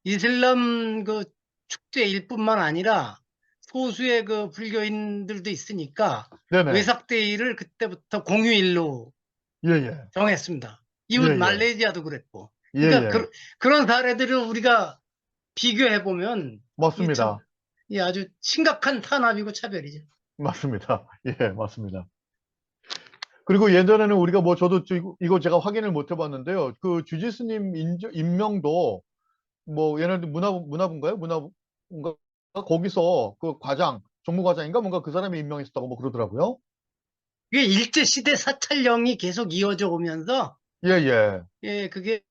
이슬람 그 축제일 뿐만 아니라 소수의 그 불교인들도 있으니까
네네
외삭데이를 그때부터 공휴일로
예예
정했습니다. 이웃
예예
말레이시아도 그랬고. 그러니까
예예
그런 사례들을 우리가 비교해 보면 이게 참,
맞습니다.
이 아주 심각한 탄압이고 차별이죠.
맞습니다. 예, 맞습니다. 그리고 예전에는 우리가 뭐 저도 이거 제가 확인을 못 해봤는데요. 그 주지스님 임명도 뭐 얘네들 문화부인가요? 문화부인가? 거기서 그 과장, 정무과장인가 뭔가 그 사람이 임명했었다고 뭐 그러더라고요.
이게 일제시대 사찰령이 계속 이어져 오면서,
예, 예.
예, 그게,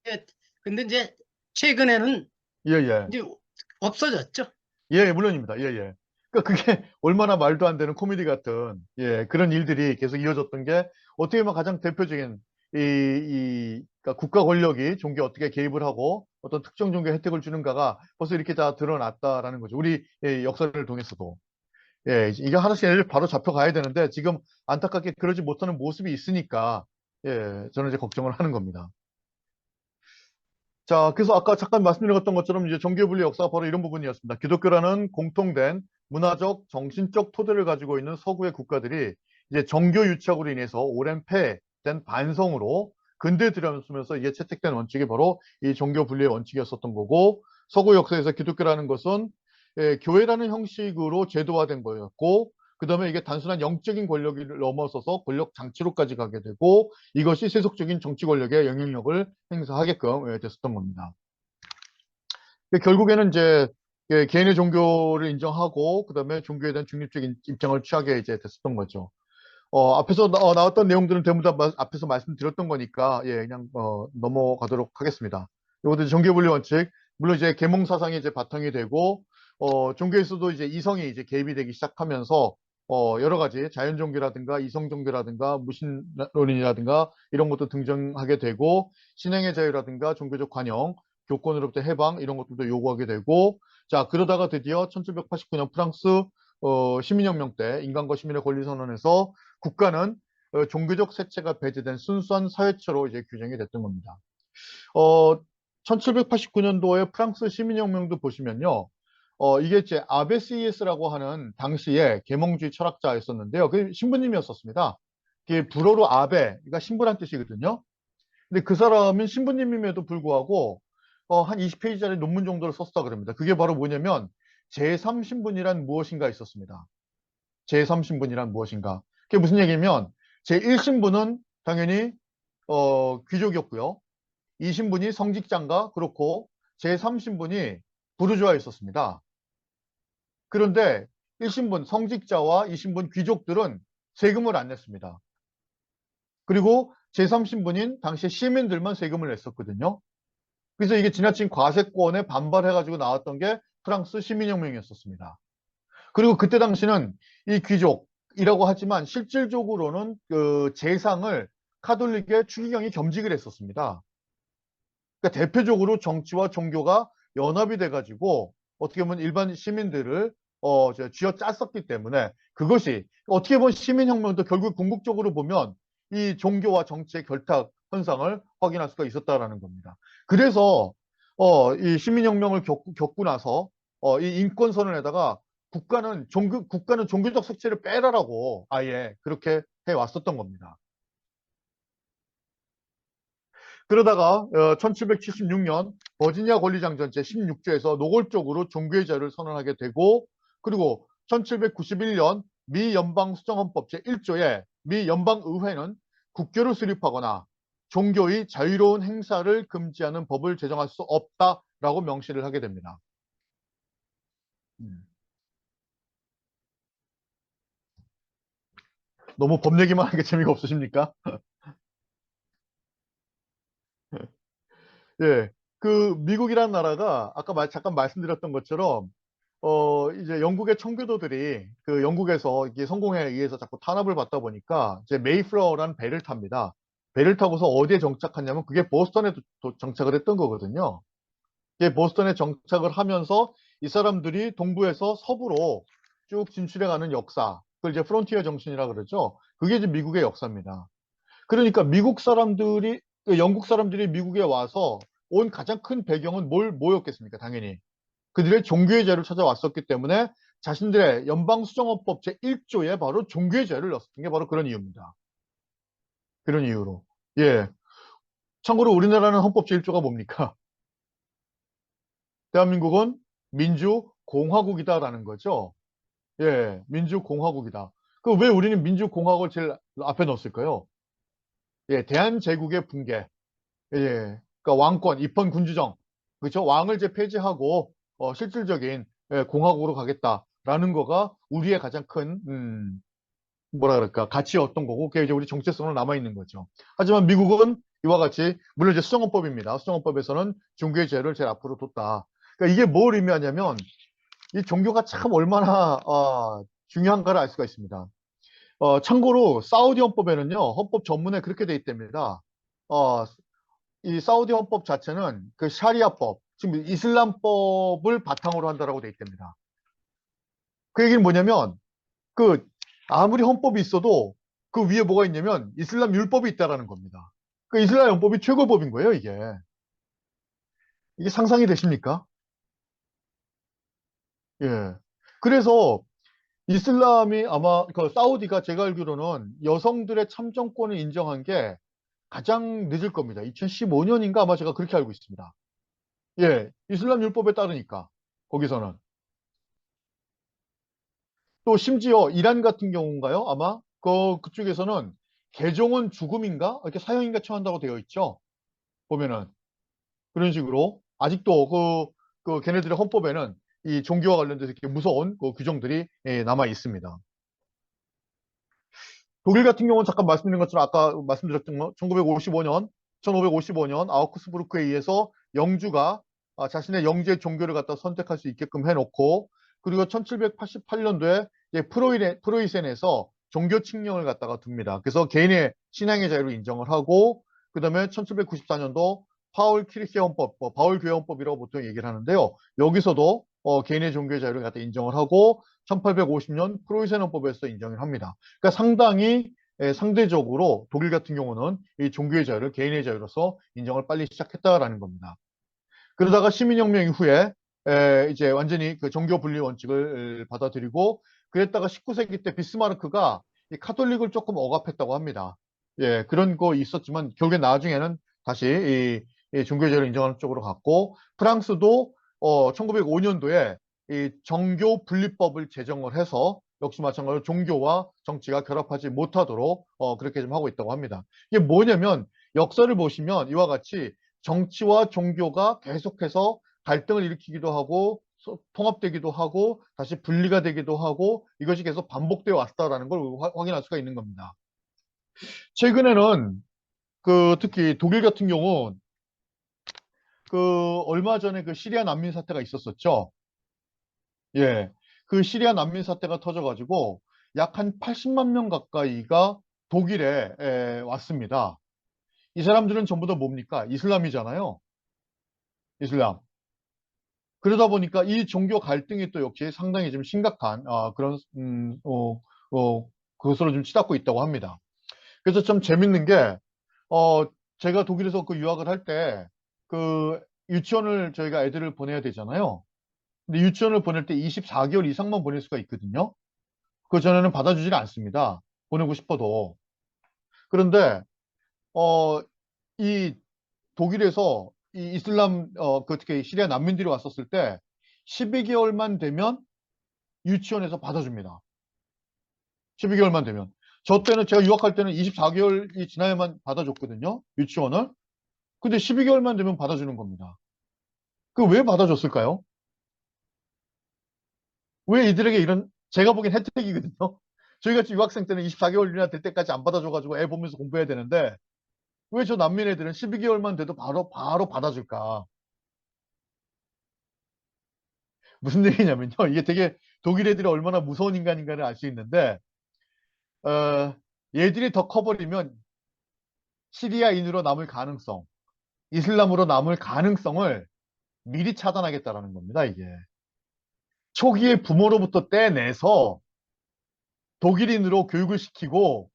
근데 이제 최근에는
예, 예.
이제 없어졌죠.
예, 물론입니다. 예, 예. 그러니까 그게 얼마나 말도 안 되는 코미디 같은 예, 그런 일들이 계속 이어졌던 게 어떻게 보면 가장 대표적인 그러니까 국가 권력이 종교에 어떻게 개입을 하고 어떤 특정 종교 혜택을 주는가가 벌써 이렇게 다 드러났다라는 거죠. 우리 예, 역사를 통해서도. 예, 이게 하나씩 바로 잡혀가야 되는데 지금 안타깝게 그러지 못하는 모습이 있으니까 예, 저는 이제 걱정을 하는 겁니다. 자, 그래서 아까 잠깐 말씀드렸던 것처럼 이제 종교분리 역사가 바로 이런 부분이었습니다. 기독교라는 공통된 문화적, 정신적 토대를 가지고 있는 서구의 국가들이 이제 정교 유착으로 인해서 오랜 폐된 반성으로 근대에 들여서면서 이게 채택된 원칙이 바로 이 종교 분리의 원칙이었었던 거고 서구 역사에서 기독교라는 것은 예, 교회라는 형식으로 제도화된 거였고 그 다음에 이게 단순한 영적인 권력을 넘어서서 권력 장치로까지 가게 되고 이것이 세속적인 정치 권력의 영향력을 행사하게끔 됐었던 겁니다. 결국에는 이제 개인의 종교를 인정하고 그다음에 종교에 대한 중립적인 입장을 취하게 이제 됐었던 거죠. 앞에서 나왔던 내용들은 전부 다 앞에서 말씀드렸던 거니까 예, 그냥 넘어가도록 하겠습니다. 이것도 종교분리 원칙, 물론 이제 계몽 사상이 이제 바탕이 되고 종교에서도 이제 이성이 이제 개입이 되기 시작하면서 여러 가지 자연 종교라든가 이성 종교라든가 무신론이라든가 이런 것도 등장하게 되고 신앙의 자유라든가 종교적 관영, 교권으로부터 해방 이런 것들도 요구하게 되고 자 그러다가 드디어 1789년 프랑스 시민혁명 때 인간과 시민의 권리선언에서 국가는 종교적 색채가 배제된 순수한 사회처로 이제 규정이 됐던 겁니다. 1789년도에 프랑스 시민혁명도 보시면요. 이게 이제 아베시에스라고 하는 당시에 계몽주의 철학자였었는데요. 그 신부님이었었습니다. 그게 불어로 아베, 그러니까 신부란 뜻이거든요. 근데 그 사람은 신부님임에도 불구하고 한 20페이지짜리 논문 정도를 썼다 그럽니다. 그게 바로 뭐냐면 제3신분이란 무엇인가 있었습니다. 제3신분이란 무엇인가. 그게 무슨 얘기냐면 제1신분은 당연히 귀족이었고요. 2신분이 성직자인가 그렇고 제3신분이 부르주아였었습니다. 그런데 1신분 성직자와 2신분 귀족들은 세금을 안 냈습니다. 그리고 제3신분인 당시 시민들만 세금을 냈었거든요. 그래서 이게 지나친 과세권에 반발해가지고 나왔던 게 프랑스 시민혁명이었었습니다. 그리고 그때 당시는 이 귀족이라고 하지만 실질적으로는 그 재상을 카톨릭의 추기경이 겸직을 했었습니다. 그러니까 대표적으로 정치와 종교가 연합이 돼가지고 어떻게 보면 일반 시민들을 쥐어짰었기 때문에 그것이 어떻게 보면 시민혁명도 결국 궁극적으로 보면 이 종교와 정치의 결탁 현상을 확인할 수가 있었다라는 겁니다. 그래서 이 시민혁명을 겪고 나서 이 인권선언에다가 국가는 종교적 색채를 빼라라고 아예 그렇게 해왔었던 겁니다. 그러다가 1776년 버지니아 권리장전 제16조에서 노골적으로 종교의 자유를 선언하게 되고 그리고 1791년 미 연방수정헌법 제1조에 미 연방의회는 국교를 수립하거나 종교의 자유로운 행사를 금지하는 법을 제정할 수 없다라고 명시를 하게 됩니다. 너무 법 얘기만 하는 게 재미가 없으십니까? 예. 그 미국이라는 나라가 아까 잠깐 말씀드렸던 것처럼 이제 영국의 청교도들이 그 영국에서 이게 성공에 의해서 자꾸 탄압을 받다 보니까 이제 메이플라워라는 배를 탑니다. 배를 타고서 어디에 정착하냐면 그게 보스턴에 정착을 했던 거거든요. 이게 보스턴에 정착을 하면서 이 사람들이 동부에서 서부로 쭉 진출해가는 역사, 그걸 이제 프론티어 정신이라 그러죠. 그게 이제 미국의 역사입니다. 그러니까 영국 사람들이 미국에 와서 온 가장 큰 배경은 뭐였겠습니까? 당연히. 그들의 종교의 자유를 찾아왔었기 때문에 자신들의 연방수정헌법 제1조에 바로 종교의 자유를 넣었던 게 바로 그런 이유입니다. 그런 이유로. 예. 참고로 우리나라는 헌법 제1조가 뭡니까? 대한민국은 민주, 민주공화국이다라는 거죠. 예, 민주공화국이다. 그 왜 우리는 민주공화국을 제일 앞에 넣었을까요? 예, 대한제국의 붕괴. 예, 그러니까 왕권, 입헌 군주정, 그렇죠? 왕을 이제 폐지하고 실질적인 공화국으로 가겠다라는 거가 우리의 가장 큰 뭐라 그럴까 가치였던 거고 그게 이제 우리 정체성으로 남아 있는 거죠. 하지만 미국은 이와 같이 물론 이제 수정헌법입니다. 수정헌법에서는 종교의 자유를 제일 앞으로 뒀다. 그러니까 이게 뭘 의미하냐면 이 종교가 참 얼마나 중요한가를 알 수가 있습니다. 참고로 사우디 헌법에는요 헌법 전문에 그렇게 돼 있답니다. 어, 이 사우디 헌법 자체는 그 샤리아법, 지금 이슬람법을 바탕으로 한다라고 돼 있답니다. 그 얘기는 뭐냐면 그 아무리 헌법이 있어도 그 위에 뭐가 있냐면 이슬람 율법이 있다라는 겁니다. 그 이슬람 율법이 최고법인 거예요, 이게. 이게 상상이 되십니까? 예. 그래서 이슬람이 아마 그 사우디가 제가 알기로는 여성들의 참정권을 인정한 게 가장 늦을 겁니다. 2015년인가 아마 제가 그렇게 알고 있습니다. 예, 이슬람 율법에 따르니까 거기서는 또 심지어 이란 같은 경우인가요? 아마 그쪽에서는 개종은 죽음인가 이렇게 사형인가 처한다고 되어 있죠. 보면은 그런 식으로 아직도 그 걔네들의 헌법에는 이 종교와 관련돼서 이렇게 무서운 그 규정들이 남아 있습니다. 독일 같은 경우는 잠깐 말씀드린 것처럼 아까 말씀드렸던 거 1555년 아우크스부르크에 의해서 영주가 자신의 영제 종교를 갖다 선택할 수 있게끔 해놓고 그리고 1788년도에 프로이센에서 종교 칙령을 갖다가 둡니다. 그래서 개인의 신앙의 자유를 인정을 하고 그 다음에 1794년도 파울 키르케 헌법, 바울 교회 헌법이라고 보통 얘기를 하는데요. 여기서도 개인의 종교의 자유를 갖다 인정을 하고 1850년 프로이센 헌법에서 인정을 합니다. 그러니까 상당히 상대적으로 독일 같은 경우는 이 종교의 자유를 개인의 자유로서 인정을 빨리 시작했다라는 겁니다. 그러다가 시민혁명 이후에 이제 완전히 그 종교 분리 원칙을 받아들이고 그랬다가 19세기 때 비스마르크가 이 카톨릭을 조금 억압했다고 합니다. 예, 그런 거 있었지만 결국에 나중에는 다시 이 종교의 자유를 인정하는 쪽으로 갔고 프랑스도 1905년도에 이 정교 분리법을 제정을 해서 역시 마찬가지로 종교와 정치가 결합하지 못하도록 그렇게 좀 하고 있다고 합니다. 이게 뭐냐면 역사를 보시면 이와 같이 정치와 종교가 계속해서 갈등을 일으키기도 하고 통합되기도 하고 다시 분리가 되기도 하고 이것이 계속 반복되어 왔다라는 걸 확인할 수가 있는 겁니다. 최근에는 그 특히 독일 같은 경우 그 얼마 전에 그 시리아 난민 사태가 있었었죠. 예. 그 시리아 난민 사태가 터져가지고 약 한 80만 명 가까이가 독일에 왔습니다. 이 사람들은 전부 다 뭡니까? 이슬람이잖아요. 이슬람. 그러다 보니까 이 종교 갈등이 또 역시 상당히 좀 심각한 그런 그것으로 좀 치닫고 있다고 합니다. 그래서 좀 재밌는 게 제가 독일에서 그 유학을 할 때 그 유치원을 저희가 애들을 보내야 되잖아요. 근데 유치원을 보낼 때 24개월 이상만 보낼 수가 있거든요. 그 전에는 받아주질 않습니다. 보내고 싶어도. 그런데 이 독일에서 이 이슬람 그 특히 시리아 난민들이 왔었을 때 12개월만 되면 유치원에서 받아줍니다. 12개월만 되면. 저 때는 제가 유학할 때는 24개월이 지나야만 받아줬거든요. 유치원을. 근데 12개월만 되면 받아주는 겁니다. 그 왜 받아줬을까요? 왜 이들에게 이런 제가 보기엔 혜택이거든요. 저희같이 유학생 때는 24개월이나 될 때까지 안 받아줘가지고 애 보면서 공부해야 되는데 왜 저 난민 애들은 12개월만 돼도 바로 받아줄까? 무슨 얘기냐면요. 이게 되게 독일 애들이 얼마나 무서운 인간인가를 알 수 있는데 어, 얘들이 더 커버리면 시리아인으로 남을 가능성, 이슬람으로 남을 가능성을 미리 차단하겠다라는 겁니다, 이게. 초기에 부모로부터 떼내서 독일인으로 교육을 시키고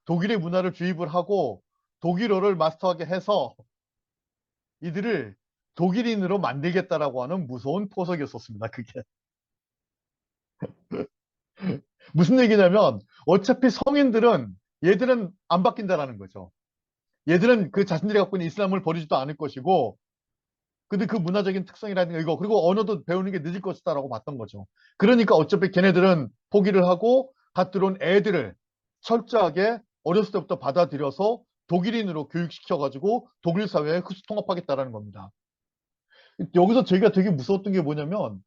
독일의 문화를 주입을 하고 독일어를 마스터하게 해서 이들을 독일인으로 만들겠다라고 하는 무서운 포석이었었습니다, 그게. 무슨 얘기냐면 어차피 성인들은 얘들은 안 바뀐다라는 거죠. 얘들은 그 자신들이 갖고 있는 이슬람을 버리지도 않을 것이고 근데 그 문화적인 특성이라든가 이거 그리고 언어도 배우는 게 늦을 것이다라고 봤던 거죠. 그러니까 어차피 걔네들은 포기를 하고 갓 들어온 애들을 철저하게 어렸을 때부터 받아들여서 독일인으로 교육시켜가지고 독일 사회에 흡수 통합하겠다라는 겁니다. 여기서 저희가 되게 무서웠던 게 뭐냐면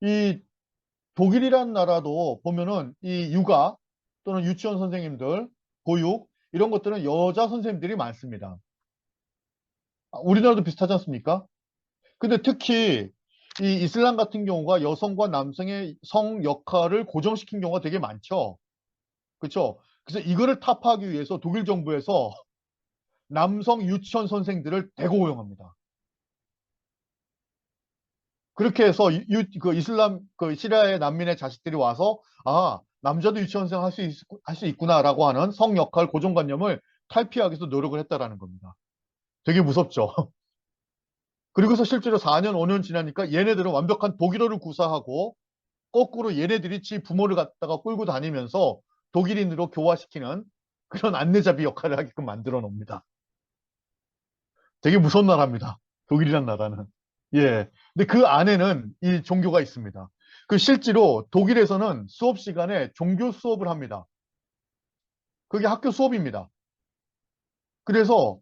이 독일이라는 나라도 보면은 이 육아 또는 유치원 선생님들, 보육 이런 것들은 여자 선생님들이 많습니다. 우리나라도 비슷하지 않습니까? 근데 특히 이 이슬람 같은 경우가 여성과 남성의 성 역할을 고정시킨 경우가 되게 많죠. 그렇죠? 그래서 이거를 타파하기 위해서 독일 정부에서 남성 유치원 선생들을 대거 고용합니다. 그렇게 해서 그 이슬람 그 시리아의 난민의 자식들이 와서 아 남자도 유치원생 할 수 있구나라고 하는 성 역할 고정관념을 탈피하기 위해서 노력을 했다라는 겁니다. 되게 무섭죠. 그리고서 실제로 4년, 5년 지나니까 얘네들은 완벽한 독일어를 구사하고 거꾸로 얘네들이 지 부모를 갖다가 끌고 다니면서 독일인으로 교화시키는 그런 안내잡이 역할을 하게끔 만들어 놓습니다. 되게 무서운 나라입니다. 독일이란 나라는. 예. 근데 그 안에는 이 종교가 있습니다. 그 실제로 독일에서는 수업 시간에 종교 수업을 합니다. 그게 학교 수업입니다. 그래서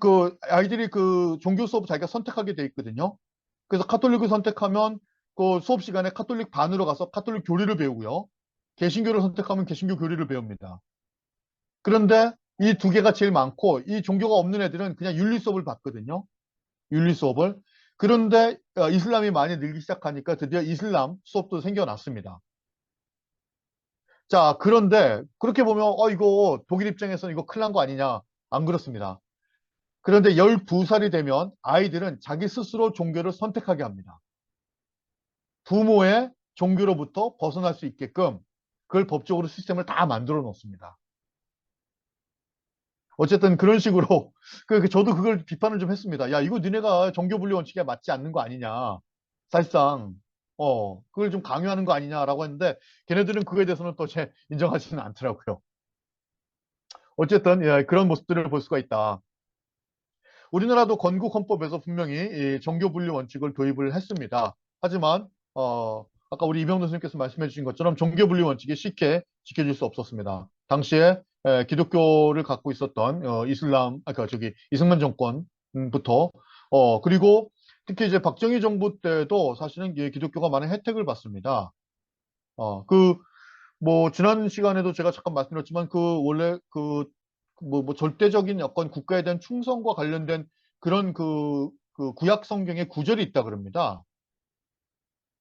그 아이들이 그 종교 수업 자기가 선택하게 돼 있거든요. 그래서 카톨릭을 선택하면 그 수업 시간에 카톨릭 반으로 가서 카톨릭 교리를 배우고요. 개신교를 선택하면 개신교 교리를 배웁니다. 그런데 이 두 개가 제일 많고 이 종교가 없는 애들은 그냥 윤리 수업을 받거든요. 윤리 수업을. 그런데 이슬람이 많이 늘기 시작하니까 드디어 이슬람 수업도 생겨났습니다. 자, 그런데 그렇게 보면 이거 독일 입장에서는 이거 큰일 난 거 아니냐? 안 그렇습니다. 그런데 12살이 되면 아이들은 자기 스스로 종교를 선택하게 합니다. 부모의 종교로부터 벗어날 수 있게끔 그걸 법적으로 시스템을 다 만들어 놓습니다. 어쨌든 그런 식으로 저도 그걸 비판을 좀 했습니다. 야, 이거 니네가 종교 분리 원칙에 맞지 않는 거 아니냐. 사실상 그걸 좀 강요하는 거 아니냐라고 했는데 걔네들은 그거에 대해서는 또 인정하지는 않더라고요. 어쨌든 예, 그런 모습들을 볼 수가 있다. 우리나라도 건국헌법에서 분명히 이 종교 분리 원칙을 도입을 했습니다. 하지만 아까 우리 이병도 선생님께서 말씀해 주신 것처럼 종교 분리 원칙이 쉽게 지켜질 수 없었습니다. 당시에 기독교를 갖고 있었던 이승만 정권부터 그리고 특히 이제 박정희 정부 때도 사실은 기독교가 많은 혜택을 받습니다. 뭐 지난 시간에도 제가 잠깐 말씀드렸지만 원래 뭐 절대적인 어떤 국가에 대한 충성과 관련된 그런 그 구약 성경에 구절이 있다 그럽니다.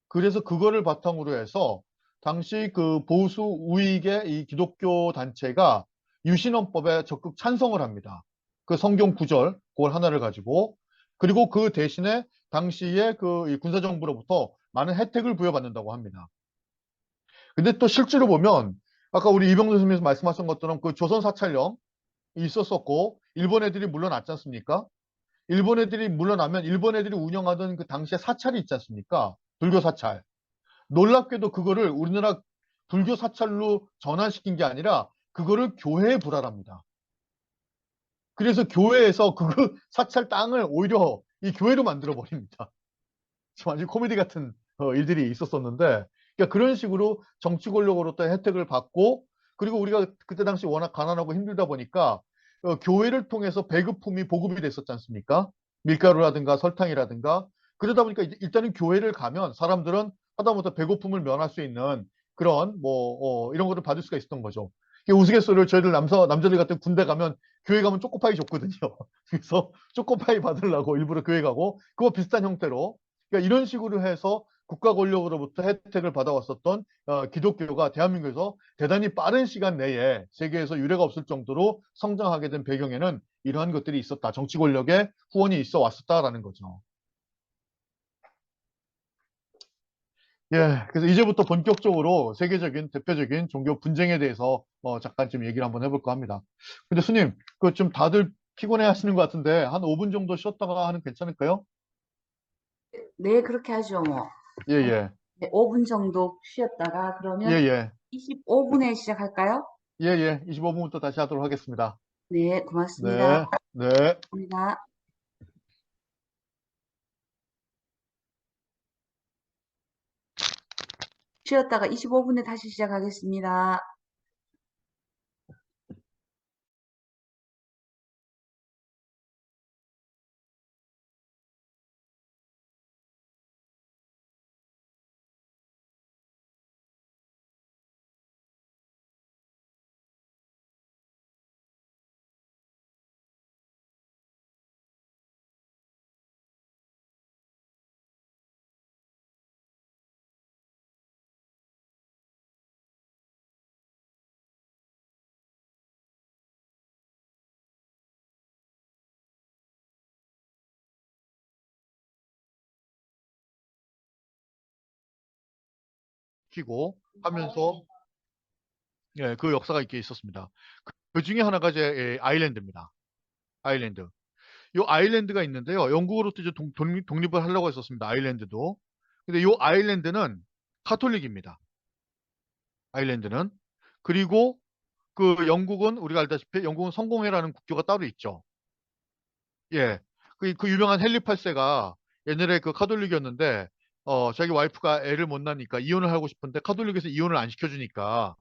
그래서 그거를 바탕으로 해서 당시 그 보수 우익의 이 기독교 단체가 유신헌법에 적극 찬성을 합니다. 그 성경 구절 그걸 하나를 가지고 그리고 그 대신에 당시에 그 군사정부로부터 많은 혜택을 부여받는다고 합니다. 근데 또 실제로 보면 아까 우리 이병도 선생님께서 말씀하신 것처럼 그 조선 사찰령 있었었고 일본 애들이 물러났지 않습니까? 일본 애들이 물러나면 일본 애들이 운영하던 그 당시에 사찰이 있지 않습니까? 불교 사찰. 놀랍게도 그거를 우리나라 불교 사찰로 전환시킨 게 아니라 그거를 교회에 불하랍니다. 그래서 교회에서 그 사찰 땅을 오히려 이 교회로 만들어 버립니다. 좀 아주 코미디 같은 일들이 있었었는데 그러니까 그런 식으로 정치 권력으로부터 혜택을 받고 그리고 우리가 그때 당시 워낙 가난하고 힘들다 보니까 교회를 통해서 배급품이 보급이 됐었지 않습니까? 밀가루라든가 설탕이라든가 그러다 보니까 일단은 교회를 가면 사람들은 하다못해 배고픔을 면할 수 있는 그런 뭐 이런 것을 받을 수가 있었던 거죠. 우스갯소리를 저희들 남자들 같은 군대 가면 교회 가면 초코파이 줬거든요. 그래서 초코파이 받으려고 일부러 교회 가고 그거 비슷한 형태로 그러니까 이런 식으로 해서 국가 권력으로부터 혜택을 받아왔었던 기독교가 대한민국에서 대단히 빠른 시간 내에 세계에서 유례가 없을 정도로 성장하게 된 배경에는 이러한 것들이 있었다. 정치 권력의 후원이 있어 왔었다라는 거죠. 예, 그래서 이제부터 본격적으로 세계적인 대표적인 종교 분쟁에 대해서 잠깐 좀 얘기를 한번 해볼까 합니다. 근데 스님, 그 좀 다들 피곤해 하시는 것 같은데 한 5분 정도 쉬었다가 하는 괜찮을까요?
네, 그렇게 하죠, 뭐.
예, 예.
네, 5분 정도 쉬었다가
예,
그러면
예.
25분에 시작할까요?
예, 예. 25분부터 다시 하도록 하겠습니다.
네, 고맙습니다.
네, 네.
감사합니다. 쉬었다가 25분에 다시 시작하겠습니다.
키고 하면서 그 역사가 있게 있었습니다. 그 중에 하나가 이제 아일랜드입니다. 아일랜드. 요 아일랜드가 있는데요. 영국으로부터 이제 독립을 하려고 했었습니다. 아일랜드도. 근데 요 아일랜드는 카톨릭입니다. 아일랜드는. 그리고 그 영국은 우리가 알다시피 영국은 성공회라는 국교가 따로 있죠. 예. 그 유명한 헨리 8세가 옛날에 그 카톨릭이었는데 자기 와이프가 애를 못 낳으니까 이혼을 하고 싶은데 카톨릭에서 이혼을 안 시켜주니까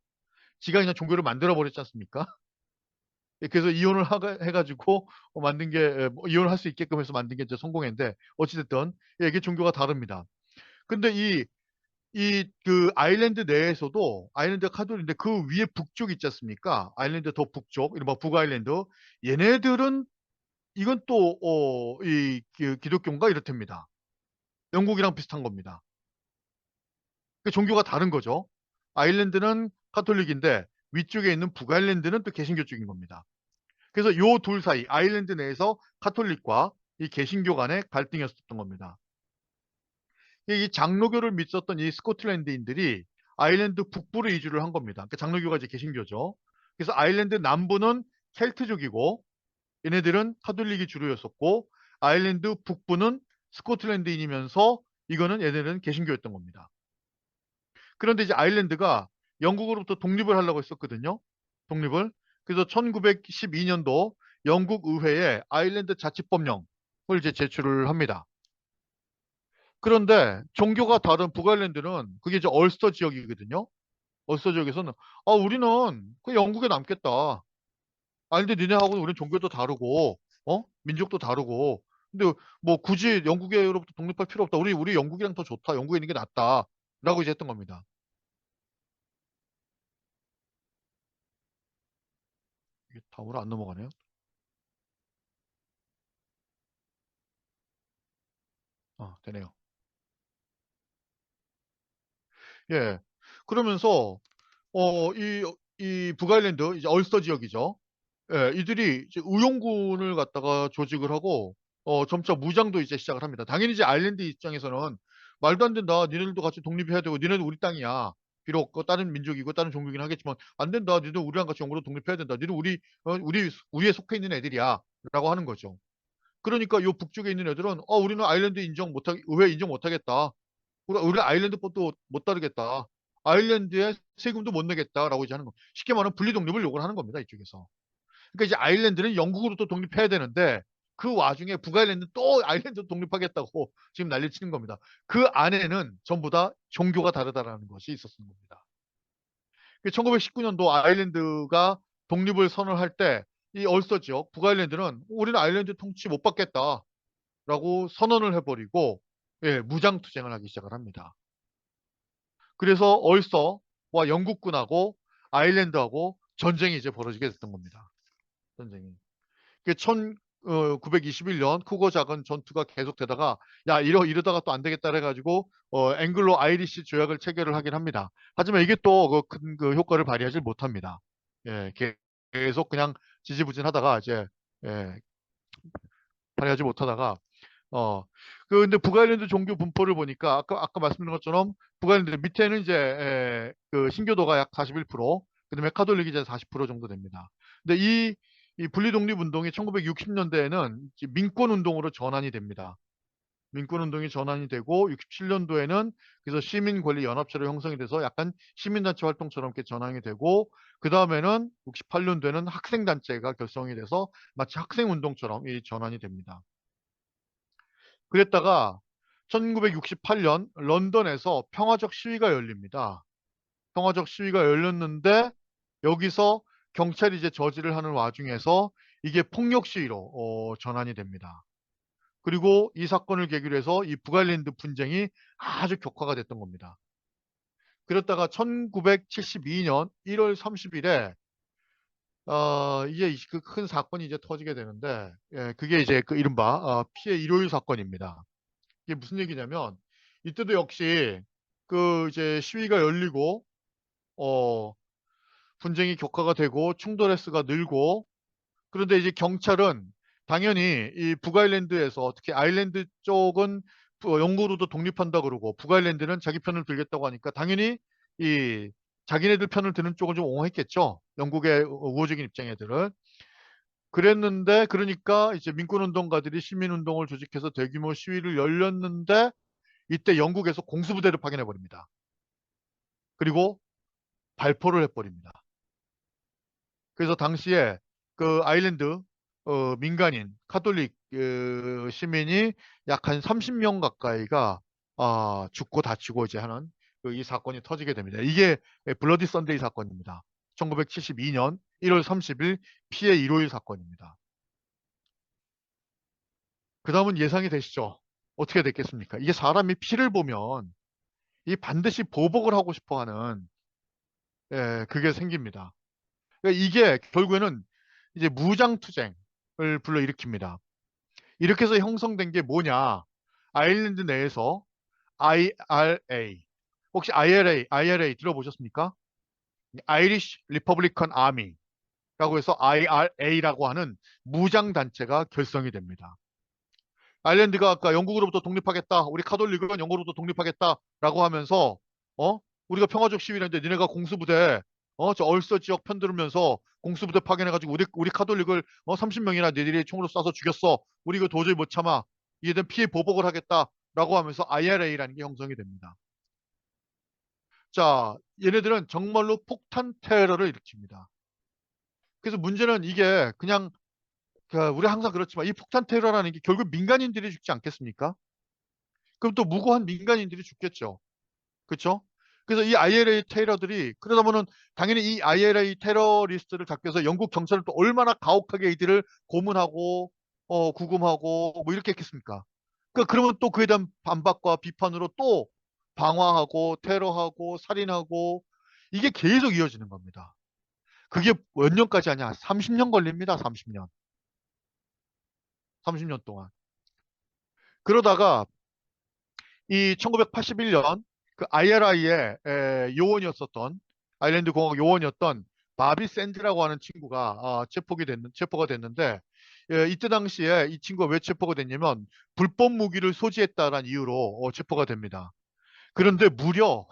지가 그냥 종교를 만들어 버렸지 않습니까? 예, 그래서 이혼을 해가지고 만든 게 뭐 이혼을 할 수 있게끔 해서 만든 게 이제 성공회인데 어찌됐든 예, 이게 종교가 다릅니다. 근데 그 아일랜드 내에서도 아일랜드 카톨릭인데 그 위에 북쪽 있지 않습니까? 아일랜드 더 북쪽, 이른바 북아일랜드. 얘네들은 이건 또 기독교인가 이렇답니다. 영국이랑 비슷한 겁니다. 그 종교가 다른 거죠. 아일랜드는 카톨릭인데 위쪽에 있는 북아일랜드는 또 개신교 쪽인 겁니다. 그래서 요 둘 사이 아일랜드 내에서 카톨릭과 이 개신교 간의 갈등이었던 겁니다. 이 장로교를 믿었던 이 스코틀랜드인들이 아일랜드 북부로 이주를 한 겁니다. 그러니까 장로교가 이제 개신교죠. 그래서 아일랜드 남부는 켈트족이고 얘네들은 카톨릭이 주로였었고 아일랜드 북부는 스코틀랜드인이면서 이거는 얘네들은 개신교였던 겁니다. 그런데 이제 아일랜드가 영국으로부터 독립을 하려고 했었거든요. 독립을. 그래서 1912년도 영국 의회에 아일랜드 자치법령을 이제 제출을 합니다. 그런데 종교가 다른 북아일랜드는 그게 이제 얼스터 지역이거든요. 얼스터 지역에서는 우리는 그 영국에 남겠다. 근데 니네하고는 우리는 종교도 다르고 민족도 다르고 근데 뭐 굳이 영국으로부터 독립할 필요 없다. 우리 영국이랑 더 좋다. 영국에 있는 게 낫다. 라고 이제 했던 겁니다. 이게 다음으로 안 넘어가네요. 되네요. 예. 그러면서 이 북아일랜드 이제 얼스터 지역이죠. 예, 이들이 이제 의용군을 갖다가 조직을 하고 점차 무장도 이제 시작을 합니다. 당연히 이제 아일랜드 입장에서는 말도 안 된다. 니네들도 같이 독립해야 되고 니네도 우리 땅이야. 비록 다른 민족이고 다른 종교긴 하겠지만 안 된다. 니들 우리랑 같이 영구로 독립해야 된다. 니들 우리에 속해 있는 애들이야라고 하는 거죠. 그러니까 요 북쪽에 있는 애들은 우리는 아일랜드 의회 인정 못하겠다. 우리 아일랜드법도 못 따르겠다. 아일랜드에 세금도 못 내겠다라고 이제 하는 거. 쉽게 말하면 분리 독립을 요구를 하는 겁니다. 이쪽에서. 그러니까 이제 아일랜드는 영국으로 또 독립해야 되는데 그 와중에 북아일랜드는 또 아일랜드 독립하겠다고 지금 난리 치는 겁니다. 그 안에는 전부 다 종교가 다르다라는 것이 있었던 겁니다. 1919년도 아일랜드가 독립을 선언할 때 이 얼스터 지역 북아일랜드는 우리는 아일랜드 통치 못 받겠다라고 선언을 해버리고 무장 투쟁을 하기 시작을 합니다. 그래서 얼스터와 영국군하고 아일랜드하고 전쟁이 이제 벌어지게 됐던 겁니다. 전쟁이. 1921년 크고 작은 전투가 계속되다가 이러다가 또 안 되겠다 해가지고 앵글로 아이리시 조약을 체결을 하긴 합니다. 하지만 이게 또 큰 그 효과를 발휘하지 못합니다. 예, 계속 그냥 지지부진하다가 이제 예, 발휘하지 못하다가 어, 근데 북아일랜드 종교 분포를 보니까 아까 말씀드린 것처럼 북아일랜드 밑에는 이제 그 신교도가 약 41%, 그다음에 카톨릭이 이제 40% 정도 됩니다. 근데 이 분리독립운동이 1960년대에는 민권운동으로 전환이 됩니다. 민권운동이 전환이 되고 67년도에는 그래서 시민권리연합체로 형성이 돼서 약간 시민단체 활동처럼 이렇게 전환이 되고 그 다음에는 68년도에는 학생단체가 결성이 돼서 마치 학생운동처럼 이 전환이 됩니다. 그랬다가 1968년 런던에서 평화적 시위가 열립니다. 평화적 시위가 열렸는데 여기서 경찰이 이제 저지를 하는 와중에서 이게 폭력 시위로 전환이 됩니다. 그리고 이 사건을 계기로 해서 이 북아일랜드 분쟁이 아주 격화가 됐던 겁니다. 그랬다가 1972년 1월 30일에 이제 그 큰 사건이 이제 터지게 되는데, 예, 그게 이제 그 이른바 피해 일요일 사건입니다. 이게 무슨 얘기냐면 이때도 역시 그 이제 시위가 열리고 어 분쟁이 격화가 되고 충돌 횟수가 늘고, 그런데 이제 경찰은 당연히 이 북아일랜드에서 특히 아일랜드 쪽은 영구로도 독립한다 그러고 북아일랜드는 자기 편을 들겠다고 하니까 당연히 이 자기네들 편을 드는 쪽을 좀 옹호했겠죠. 영국의 우호적인 입장애들은. 그랬는데 그러니까 이제 민권운동가들이 시민운동을 조직해서 대규모 시위를 열렸는데 이때 영국에서 공수부대를 파견해 버립니다. 그리고 발포를 해버립니다. 그래서 당시에 그 아일랜드 민간인 카톨릭 시민이 약 한 30명 가까이가 죽고 다치고 이제 하는 이 사건이 터지게 됩니다. 이게 블러디 선데이 사건입니다. 1972년 1월 30일 피해 일요일 사건입니다. 그 다음은 예상이 되시죠? 어떻게 됐겠습니까? 이게 사람이 피를 보면 이 반드시 보복을 하고 싶어 하는, 예, 그게 생깁니다. 그러니까 이게 결국에는 이제 무장투쟁을 불러일으킵니다. 이렇게 해서 형성된 게 뭐냐? 아일랜드 내에서 IRA, 혹시 IRA 들어보셨습니까? Irish Republican Army라고 해서 IRA라고 하는 무장단체가 결성이 됩니다. 아일랜드가 아까 영국으로부터 독립하겠다, 우리 카톨릭은 영국으로부터 독립하겠다라고 하면서 어? 우리가 평화적 시위를 했는데 니네가 공수부대 저 얼서 지역 편들으면서 공수부대 파견해가지고 우리 카톨릭을 30명이나 니들이 총으로 쏴서 죽였어. 우리 이거 도저히 못 참아. 이에 대한 피해 보복을 하겠다라고 하면서 IRA라는 게 형성이 됩니다. 자, 얘네들은 정말로 폭탄 테러를 일으킵니다. 그래서 문제는 이게 그냥 우리 항상 그렇지만 이 폭탄 테러라는 게 결국 민간인들이 죽지 않겠습니까? 그럼 또 무고한 민간인들이 죽겠죠. 그렇죠? 그래서 이 IRA 테러들이 그러다 보면 당연히 이 IRA 테러리스트를 잡기 위해서 영국 경찰은 또 얼마나 가혹하게 이들을 고문하고 구금하고 뭐 이렇게 했겠습니까? 그러면 또 그에 대한 반박과 비판으로 또 방화하고 테러하고 살인하고 이게 계속 이어지는 겁니다. 그게 몇 년까지 하냐? 30년 걸립니다. 30년. 30년 동안. 그러다가 이 1981년 그 IRI의 요원이었었던 아일랜드 공화국 요원이었던 바비 샌드라고 하는 친구가 체포가 됐는데, 이때 당시에 이 친구가 왜 체포가 됐냐면 불법 무기를 소지했다는 이유로 체포가 됩니다. 그런데 무려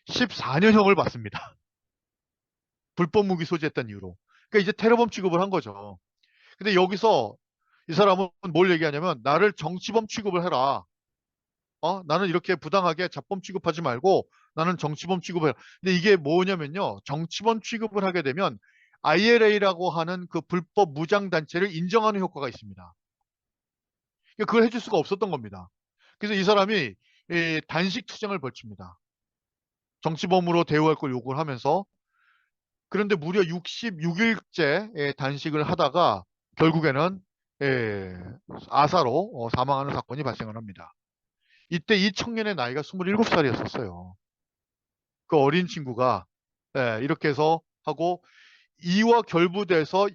14년형을 받습니다. 불법 무기 소지했다는 이유로. 그러니까 이제 테러범 취급을 한 거죠. 근데 여기서 이 사람은 뭘 얘기하냐면 나를 정치범 취급을 해라. 나는 이렇게 부당하게 잡범 취급하지 말고 나는 정치범 취급을 해라. 근데 이게 뭐냐면요. 정치범 취급을 하게 되면 ILA라고 하는 그 불법 무장단체를 인정하는 효과가 있습니다. 그러니까 그걸 해줄 수가 없었던 겁니다. 그래서 이 사람이 단식 투쟁을 벌칩니다. 정치범으로 대우할 걸 요구를 하면서. 그런데 무려 66일째 단식을 하다가 결국에는 예, 아사로 사망하는 사건이 발생을 합니다. 이때 이 청년의 나이가 27살이었었어요. 그 어린 친구가 이렇게 해서 하고 이와 결부돼서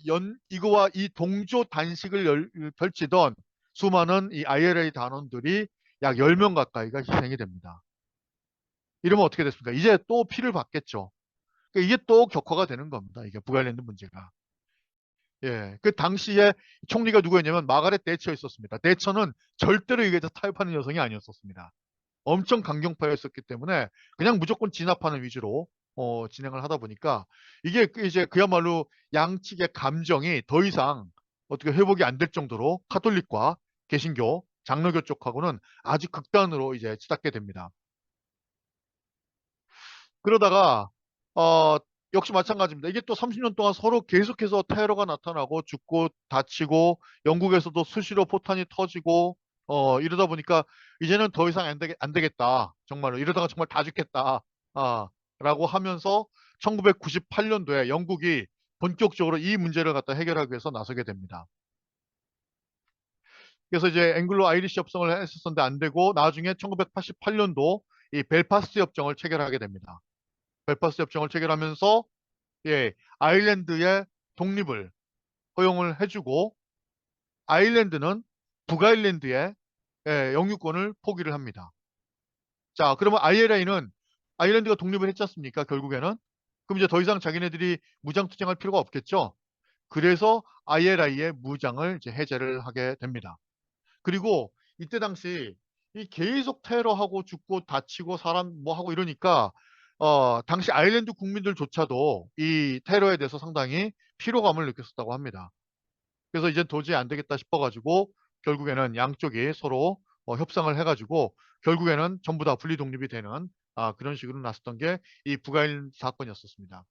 이거와 이 동조 단식을 펼치던 수많은 이 ILA 단원들이 약 10명 가까이가 희생이 됩니다. 이러면 어떻게 됐습니까? 이제 또 피를 받겠죠. 그러니까 이게 또 격화가 되는 겁니다. 이게 북아일랜드 문제가. 예, 그 당시에 총리가 누구였냐면 마가렛 대처 있었습니다. 대처는 절대로 이게 타협하는 여성이 아니었었습니다. 엄청 강경파였었기 때문에 그냥 무조건 진압하는 위주로 진행을 하다 보니까 이게 이제 그야말로 양측의 감정이 더 이상 어떻게 회복이 안 될 정도로 카톨릭과 개신교, 장로교 쪽하고는 아주 극단으로 이제 치닫게 됩니다. 그러다가 어, 역시 마찬가지입니다. 이게 또 30년 동안 서로 계속해서 테러가 나타나고 죽고 다치고 영국에서도 수시로 포탄이 터지고 이러다 보니까 이제는 더 이상 안 되겠다. 정말로 이러다가 정말 다 죽겠다. 라고 하면서 1998년도에 영국이 본격적으로 이 문제를 갖다 해결하기 위해서 나서게 됩니다. 그래서 이제 앵글로 아이리시 협정을 했었는데 안 되고 나중에 1988년도 이 벨파스트 협정을 체결하게 됩니다. 벨파스트 협정을 체결하면서 아일랜드의 독립을 허용을 해주고 아일랜드는 북아일랜드의 영유권을 포기를 합니다. 자, 그러면 ILA는 아일랜드가 독립을 했지 않습니까? 결국에는. 그럼 이제 더 이상 자기네들이 무장 투쟁할 필요가 없겠죠. 그래서 ILA의 무장을 이제 해제를 하게 됩니다. 그리고 이때 당시 이 계속 테러하고 죽고 다치고 사람 뭐 하고 이러니까 당시 아일랜드 국민들조차도 이 테러에 대해서 상당히 피로감을 느꼈었다고 합니다. 그래서 이제 도저히 안 되겠다 싶어가지고 결국에는 양쪽이 서로 협상을 해가지고 결국에는 전부 다 분리 독립이 되는 그런 식으로 났었던 게 이 북아일 사건이었었습니다.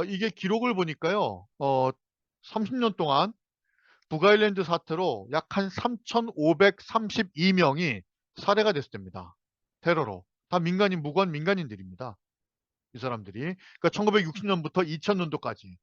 이게 기록을 보니까요, 30년 동안 북아일랜드 사태로 약 한 3,532명이 살해가 됐습니다. 테러로. 다 민간인, 무고한 민간인들입니다. 이 사람들이. 그러니까 1960년부터 2000년도까지.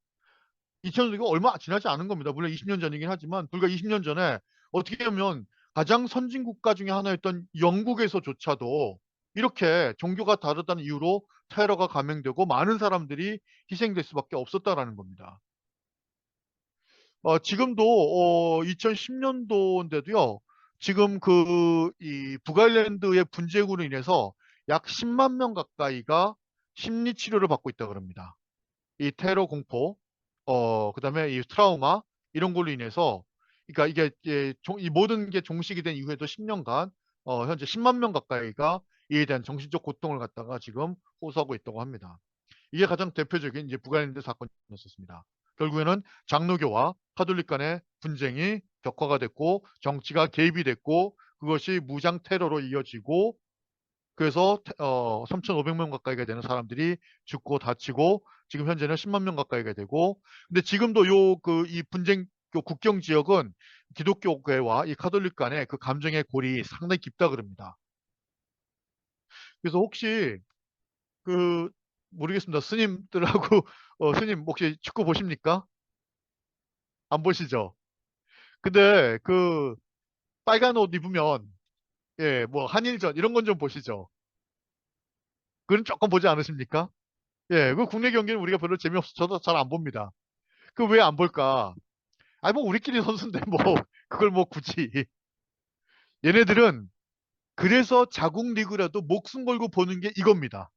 2000년도가 얼마 지나지 않은 겁니다. 물론 20년 전이긴 하지만 불과 20년 전에 어떻게 보면 가장 선진 국가 중에 하나였던 영국에서조차도 이렇게 종교가 다르다는 이유로 테러가 감행되고 많은 사람들이 희생될 수밖에 없었다라는 겁니다. 지금도 2010년도인데도요. 지금 이 북아일랜드의 분쟁으로 인해서 약 10만 명 가까이가 심리 치료를 받고 있다 그럽니다. 이 테러 공포, 그다음에 이 트라우마 이런 걸로 인해서 그러니까 이 모든 게 종식이 된 이후에도 10년간 현재 10만 명 가까이가 이에 대한 정신적 고통을 갖다가 지금 호소하고 있다고 합니다. 이게 가장 대표적인 이제 북아일랜드 사건이었습니다. 결국에는 장로교와 카톨릭 간의 분쟁이 격화가 됐고 정치가 개입이 됐고 그것이 무장 테러로 이어지고 그래서 3,500명 가까이가 되는 사람들이 죽고 다치고 지금 현재는 10만 명 가까이가 되고 근데 지금도 이 분쟁 국경 지역은 기독교계와 이 카톨릭 간의 그 감정의 골이 상당히 깊다 그럽니다. 그래서 혹시 그 모르겠습니다. 스님들하고 스님 혹시 축구 보십니까? 안 보시죠? 근데 그 빨간 옷 입으면 뭐 한일전 이런 건 좀 보시죠. 그건 조금 보지 않으십니까? 그 국내 경기는 우리가 별로 재미없어 저도 잘 안 봅니다. 그 왜 안 볼까? 아니 뭐 우리끼리 선수인데 뭐 그걸 뭐 굳이 얘네들은 그래서 자국 리그라도 목숨 걸고 보는 게 이겁니다.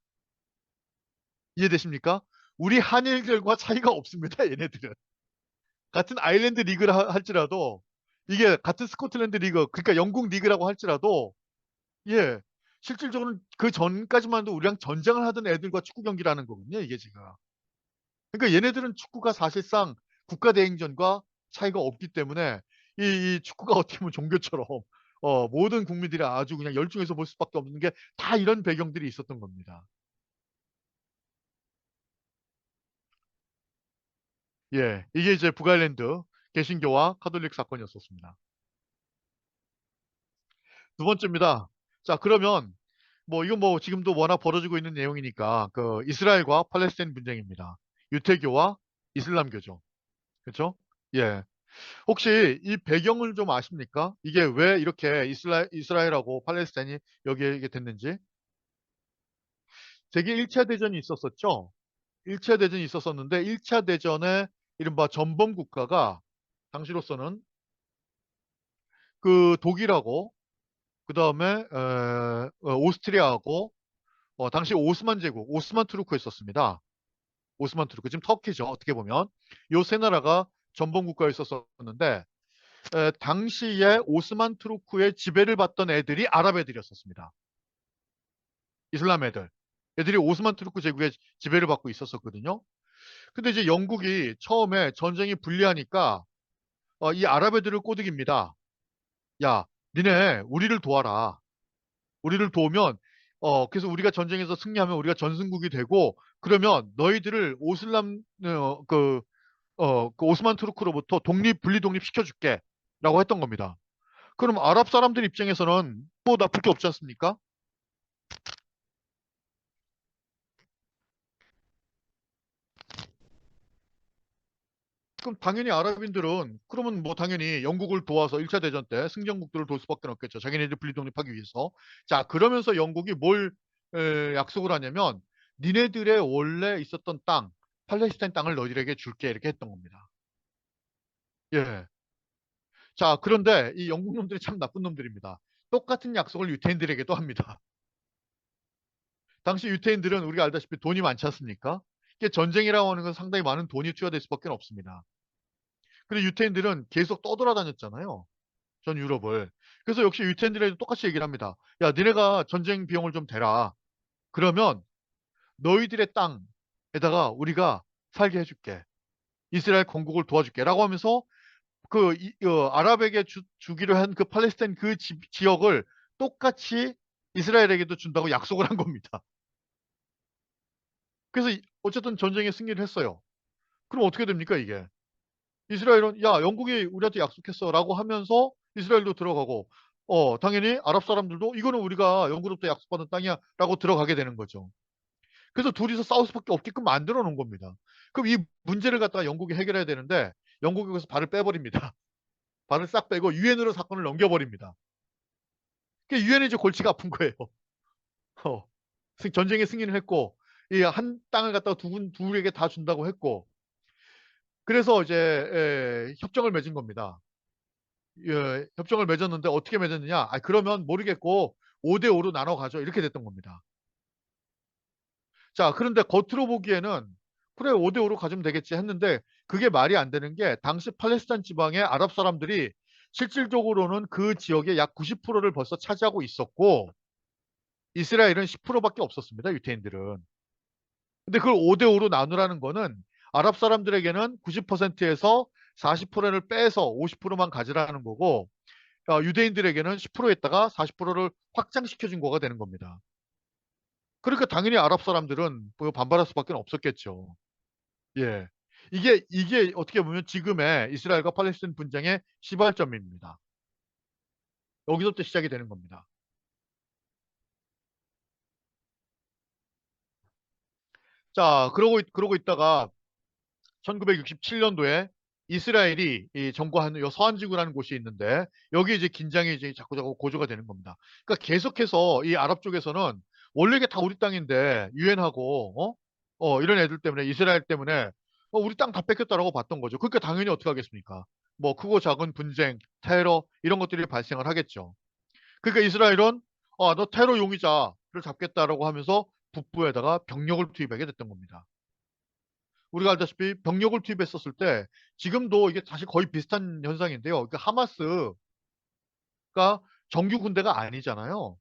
이해되십니까? 우리 한일들과 차이가 없습니다. 얘네들은. 같은 아일랜드 리그라 할지라도 이게 같은 스코틀랜드 리그 그러니까 영국 리그라고 할지라도 예 실질적으로는 그 전까지만 해도 우리랑 전쟁을 하던 애들과 축구 경기라는 거거든요. 이게 지금. 그러니까 얘네들은 축구가 사실상 국가대행전과 차이가 없기 때문에 이 축구가 어떻게 보면 종교처럼 모든 국민들이 아주 그냥 열중해서 볼 수밖에 없는 게 다 이런 배경들이 있었던 겁니다. 이게 이제 북아일랜드 개신교와 카톨릭 사건이었었습니다. 두 번째입니다. 자, 그러면 뭐 이건 뭐 지금도 워낙 벌어지고 있는 내용이니까 그 이스라엘과 팔레스타인 분쟁입니다. 유태교와 이슬람교죠. 그렇죠? 예. 혹시 이 배경을 좀 아십니까? 이게 왜 이렇게 이스라엘하고 팔레스타인이 여기에 이게 됐는지? 세계 1차 대전이 있었었죠? 1차 대전이 있었었는데 1차 대전에 이른바 전범 국가가 당시로서는 그 독일하고 그다음에 오스트리아하고 당시 오스만 제국, 오스만 투르크에 있었습니다. 오스만 투르크, 지금 터키죠. 어떻게 보면 요 세 나라가 전범 국가에 있었었는데 당시에 오스만 투르크의 지배를 받던 애들이 아랍 애들이었었습니다. 이슬람 애들. 애들이 오스만 투르크 제국의 지배를 받고 있었었거든요. 근데 이제 영국이 처음에 전쟁이 불리하니까 이 아랍 애들을 꼬드깁니다. 야, 니네 우리를 도와라. 우리를 도우면 그래서 우리가 전쟁에서 승리하면 우리가 전승국이 되고 그러면 너희들을 그 오스만 투르크로부터 분리 독립 시켜줄게 라고 했던 겁니다. 그럼 아랍 사람들 입장에서는 뭐 나쁠 게 없지 않습니까? 그럼 당연히 아랍인들은 그러면 뭐 당연히 영국을 도와서 1차 대전 때 승전국들을 도울 수밖에 없겠죠. 자기네들 분리독립하기 위해서. 자, 그러면서 영국이 뭘 약속을 하냐면 니네들의 원래 있었던 땅, 팔레스타인 땅을 너희들에게 줄게 이렇게 했던 겁니다. 예. 자, 그런데 이 영국 놈들이 참 나쁜 놈들입니다. 똑같은 약속을 유태인들에게도 합니다. 당시 유태인들은 우리가 알다시피 돈이 많지 않습니까? 이게 전쟁이라고 하는 건 상당히 많은 돈이 투여될 수밖에 없습니다. 그리고 유태인들은 계속 떠돌아다녔잖아요. 전 유럽을. 그래서 역시 유태인들에도 똑같이 얘기를 합니다. 야, 니네가 전쟁 비용을 좀 대라. 그러면 너희들의 땅에다가 우리가 살게 해줄게. 이스라엘 건국을 도와줄게. 라고 하면서 아랍에게 주기로 한 그 팔레스타인 그 지역을 똑같이 이스라엘에게도 준다고 약속을 한 겁니다. 그래서 어쨌든 전쟁에 승리를 했어요. 그럼 어떻게 됩니까, 이게? 이스라엘은 야, 영국이 우리한테 약속했어 라고 하면서 이스라엘도 들어가고 당연히 아랍 사람들도 이거는 우리가 영국으로부터 약속받은 땅이야 라고 들어가게 되는 거죠. 그래서 둘이서 싸울 수밖에 없게끔 만들어 놓은 겁니다. 그럼 이 문제를 갖다가 영국이 해결해야 되는데 영국이 거기서 발을 빼버립니다. 발을 싹 빼고 유엔으로 사건을 넘겨버립니다. 그게 유엔이 이제 골치가 아픈 거예요. 어, 전쟁에 승리를 했고 이 한 땅을 갖다가 둘에게 다 준다고 했고 그래서 이제 협정을 맺은 겁니다. 협정을 맺었는데 어떻게 맺었느냐? 그러면 모르겠고 5대5로 나눠 가죠. 이렇게 됐던 겁니다. 자, 그런데 겉으로 보기에는 그래 5대5로 가지면 되겠지 했는데 그게 말이 안 되는 게 당시 팔레스타인 지방의 아랍 사람들이 실질적으로는 그 지역의 약 90%를 벌써 차지하고 있었고 이스라엘은 10%밖에 없었습니다. 유태인들은. 근데 그걸 5대5로 나누라는 거는 아랍 사람들에게는 90%에서 40%를 빼서 50%만 가지라는 거고 유대인들에게는 10%에다가 40%를 확장시켜 준 거가 되는 겁니다. 그러니까 당연히 아랍 사람들은 뭐 반발할 수밖에 없었겠죠. 예. 이게 어떻게 보면 지금의 이스라엘과 팔레스타인 분쟁의 시발점입니다. 여기서부터 시작이 되는 겁니다. 자, 그러고 있다가 1967년도에 이스라엘이 이 점거하는 요 서안지구라는 곳이 있는데 여기 이제 긴장이 이제 자꾸 고조가 되는 겁니다. 그러니까 계속해서 이 아랍 쪽에서는 원래 이게 다 우리 땅인데 유엔하고 이런 애들 때문에 이스라엘 때문에 우리 땅 다 뺏겼다라고 봤던 거죠. 그러니까 당연히 어떻게 하겠습니까? 뭐 크고 작은 분쟁, 테러 이런 것들이 발생을 하겠죠. 그러니까 이스라엘은 너 테러 용의자를 잡겠다라고 하면서 북부에다가 병력을 투입하게 됐던 겁니다. 우리가 알다시피 병력을 투입했었을 때 지금도 이게 사실 거의 비슷한 현상인데요. 그러니까 하마스가 정규 군대가 아니잖아요.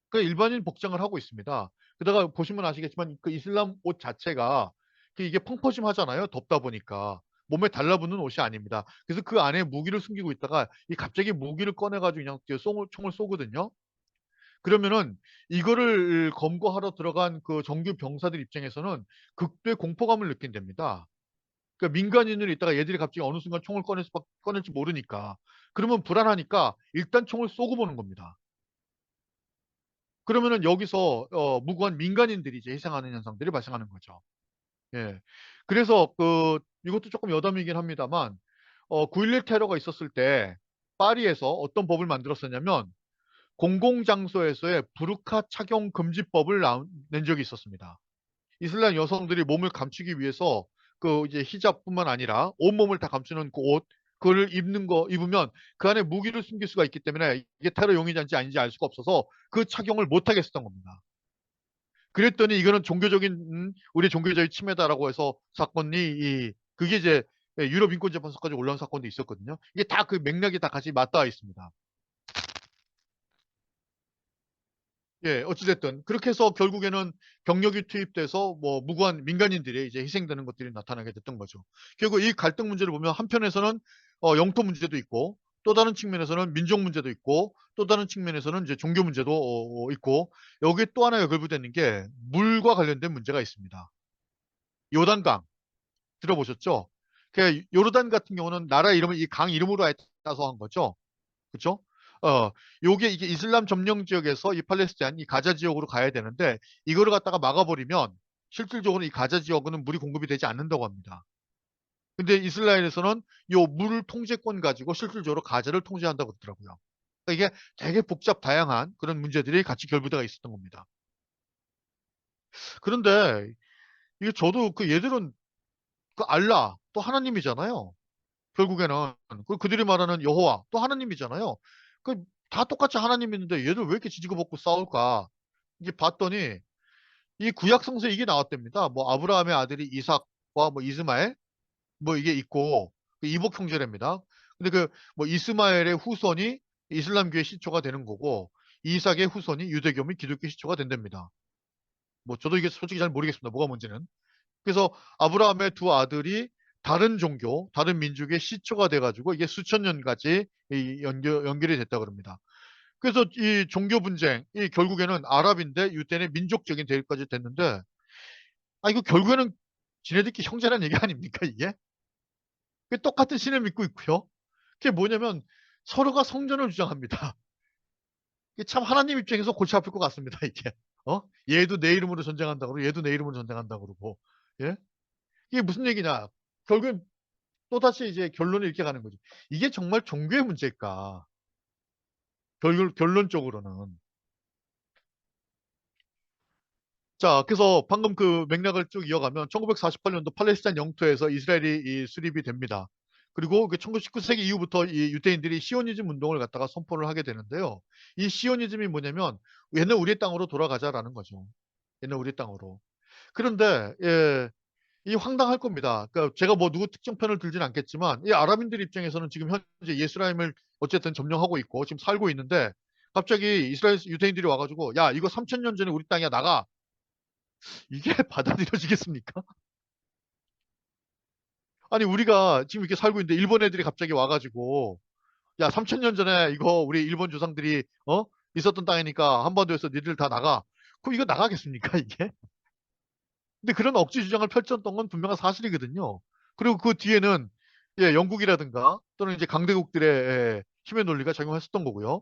그 일반인 복장을 하고 있습니다. 게다가 보시면 아시겠지만 그 이슬람 옷 자체가 이게 펑퍼짐하잖아요. 덥다 보니까 몸에 달라붙는 옷이 아닙니다. 그래서 그 안에 무기를 숨기고 있다가 이 갑자기 무기를 꺼내가지고 그냥 총을 쏘거든요. 그러면은 이거를 검거하러 들어간 그 정규 병사들 입장에서는 극도의 공포감을 느낀답니다. 그러니까 민간인으로 있다가 얘들이 갑자기 어느 순간 총을 꺼낼지 모르니까 그러면 불안하니까 일단 총을 쏘고 보는 겁니다. 그러면은 여기서 무고한 민간인들이 이제 희생하는 현상들이 발생하는 거죠. 예. 그래서 이것도 조금 여담이긴 합니다만 9.11 테러가 있었을 때 파리에서 어떤 법을 만들었었냐면 공공장소에서의 부르카 착용 금지법을 낸 적이 있었습니다. 이슬람 여성들이 몸을 감추기 위해서 그 이제 히잡뿐만 아니라 온몸을 다 감추는 그 옷, 그거를 입으면 그 안에 무기를 숨길 수가 있기 때문에 이게 테러 용의자인지 아닌지 알 수가 없어서 그 착용을 못하게 했었던 겁니다. 그랬더니 이거는 우리 종교적인 침해다라고 해서 사건이 그게 이제 유럽 인권재판소까지 올라온 사건도 있었거든요. 이게 다 그 맥락이 다 같이 맞닿아 있습니다. 예, 어찌됐든 그렇게 해서 결국에는 병력이 투입돼서 뭐 무고한 민간인들이 이제 희생되는 것들이 나타나게 됐던 거죠. 결국 이 갈등 문제를 보면 한편에서는 영토 문제도 있고 또 다른 측면에서는 민족 문제도 있고 또 다른 측면에서는 이제 종교 문제도 있고 여기에 또 하나 연결되는 게 물과 관련된 문제가 있습니다. 요단강 들어보셨죠? 그 요르단 같은 경우는 나라 이름을 이 강 이름으로 따서 한 거죠. 그렇죠? 요게 이게 이슬람 점령 지역에서 이 팔레스타인, 이 가자 지역으로 가야 되는데 이거를 갖다가 막아버리면 실질적으로 이 가자 지역은 물이 공급이 되지 않는다고 합니다. 근데 이스라엘에서는 요 물 통제권 가지고 실질적으로 가자를 통제한다고 그러더라고요. 그러니까 이게 되게 복잡 다양한 그런 문제들이 같이 결부되어 있었던 겁니다. 그런데 이게 저도 얘들은 알라 또 하나님이잖아요. 결국에는 그들이 말하는 여호와 또 하나님이잖아요. 다 똑같이 하나님인데 얘들 왜 이렇게 지지고 볶고 싸울까? 이게 봤더니 이 구약 성서에 이게 나왔답니다. 뭐 아브라함의 아들이 이삭과 뭐 이스마엘 뭐 이게 있고 이복 형제랍니다. 근데 뭐 이스마엘의 후손이 이슬람교의 시초가 되는 거고 이삭의 후손이 유대교 및 기독교 시초가 된답니다. 뭐 저도 이게 솔직히 잘 모르겠습니다. 뭐가 뭔지는. 그래서 아브라함의 두 아들이 다른 종교, 다른 민족의 시초가 돼가지고 이게 수천 년까지 연결이 됐다 그럽니다. 그래서 이 종교 분쟁, 이 결국에는 아랍인데 유대인의 민족적인 대립까지 됐는데, 이거 결국에는 지네들끼리 형제라는 얘기 아닙니까, 이게? 똑같은 신을 믿고 있고요. 그게 뭐냐면 서로가 성전을 주장합니다. 이게 참 하나님 입장에서 골치 아플 것 같습니다, 이게. 얘도 내 이름으로 전쟁한다 그러고, 얘도 내 이름으로 전쟁한다 그러고, 예? 이게 무슨 얘기냐? 결국엔 또다시 이제 결론이 이렇게 가는 거죠. 이게 정말 종교의 문제일까? 결론적으로는. 자, 그래서 방금 맥락을 쭉 이어가면 1948년도 팔레스타인 영토에서 이스라엘이 수립이 됩니다. 그리고 19세기 이후부터 이 유대인들이 시오니즘 운동을 갖다가 선포를 하게 되는데요. 이 시오니즘이 뭐냐면 옛날 우리 땅으로 돌아가자라는 거죠. 옛날 우리 땅으로. 그런데 이 황당할 겁니다. 그러니까 제가 뭐 누구 특정 편을 들지는 않겠지만 이 아랍인들 입장에서는 지금 현재 예루살렘을 어쨌든 점령하고 있고 지금 살고 있는데 갑자기 이스라엘 유대인들이 와가지고 야 이거 3000년 전에 우리 땅이야 나가 이게 받아들여지겠습니까? 아니 우리가 지금 이렇게 살고 있는데 일본 애들이 갑자기 와가지고 야 3000년 전에 이거 우리 일본 조상들이 있었던 땅이니까 한반도에서 니들 다 나가. 그럼 이거 나가겠습니까 이게? 근데 그런 억지 주장을 펼쳤던 건 분명한 사실이거든요. 그리고 그 뒤에는 영국이라든가 또는 이제 강대국들의 힘의 논리가 작용했었던 거고요.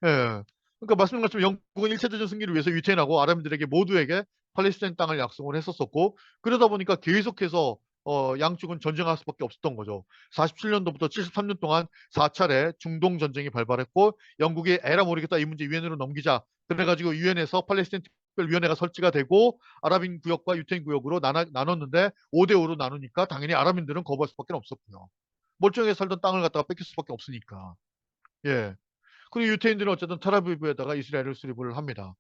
예. 그러니까 말씀드린 것처럼 영국은 1차 대전 승리를 위해서 유태인하고 아랍인들에게 모두에게 팔레스타인 땅을 약속을 했었었고 그러다 보니까 계속해서 양쪽은 전쟁할 수밖에 없었던 거죠. 47년도부터 73년 동안 4차례 중동 전쟁이 발발했고 영국이 에라 모르겠다 이 문제 유엔으로 넘기자 그래가지고 유엔에서 팔레스타인 특별위원회가 설치가 되고 아랍인 구역과 유태인 구역으로 나눴는데 5대5로 나누니까 당연히 아랍인들은 거부할 수밖에 없었고요. 멀쩡하게 살던 땅을 갖다가 뺏길 수밖에 없으니까. 예. 그리고 유태인들은 어쨌든 텔아비브에다가 이스라엘을 수립을 합니다.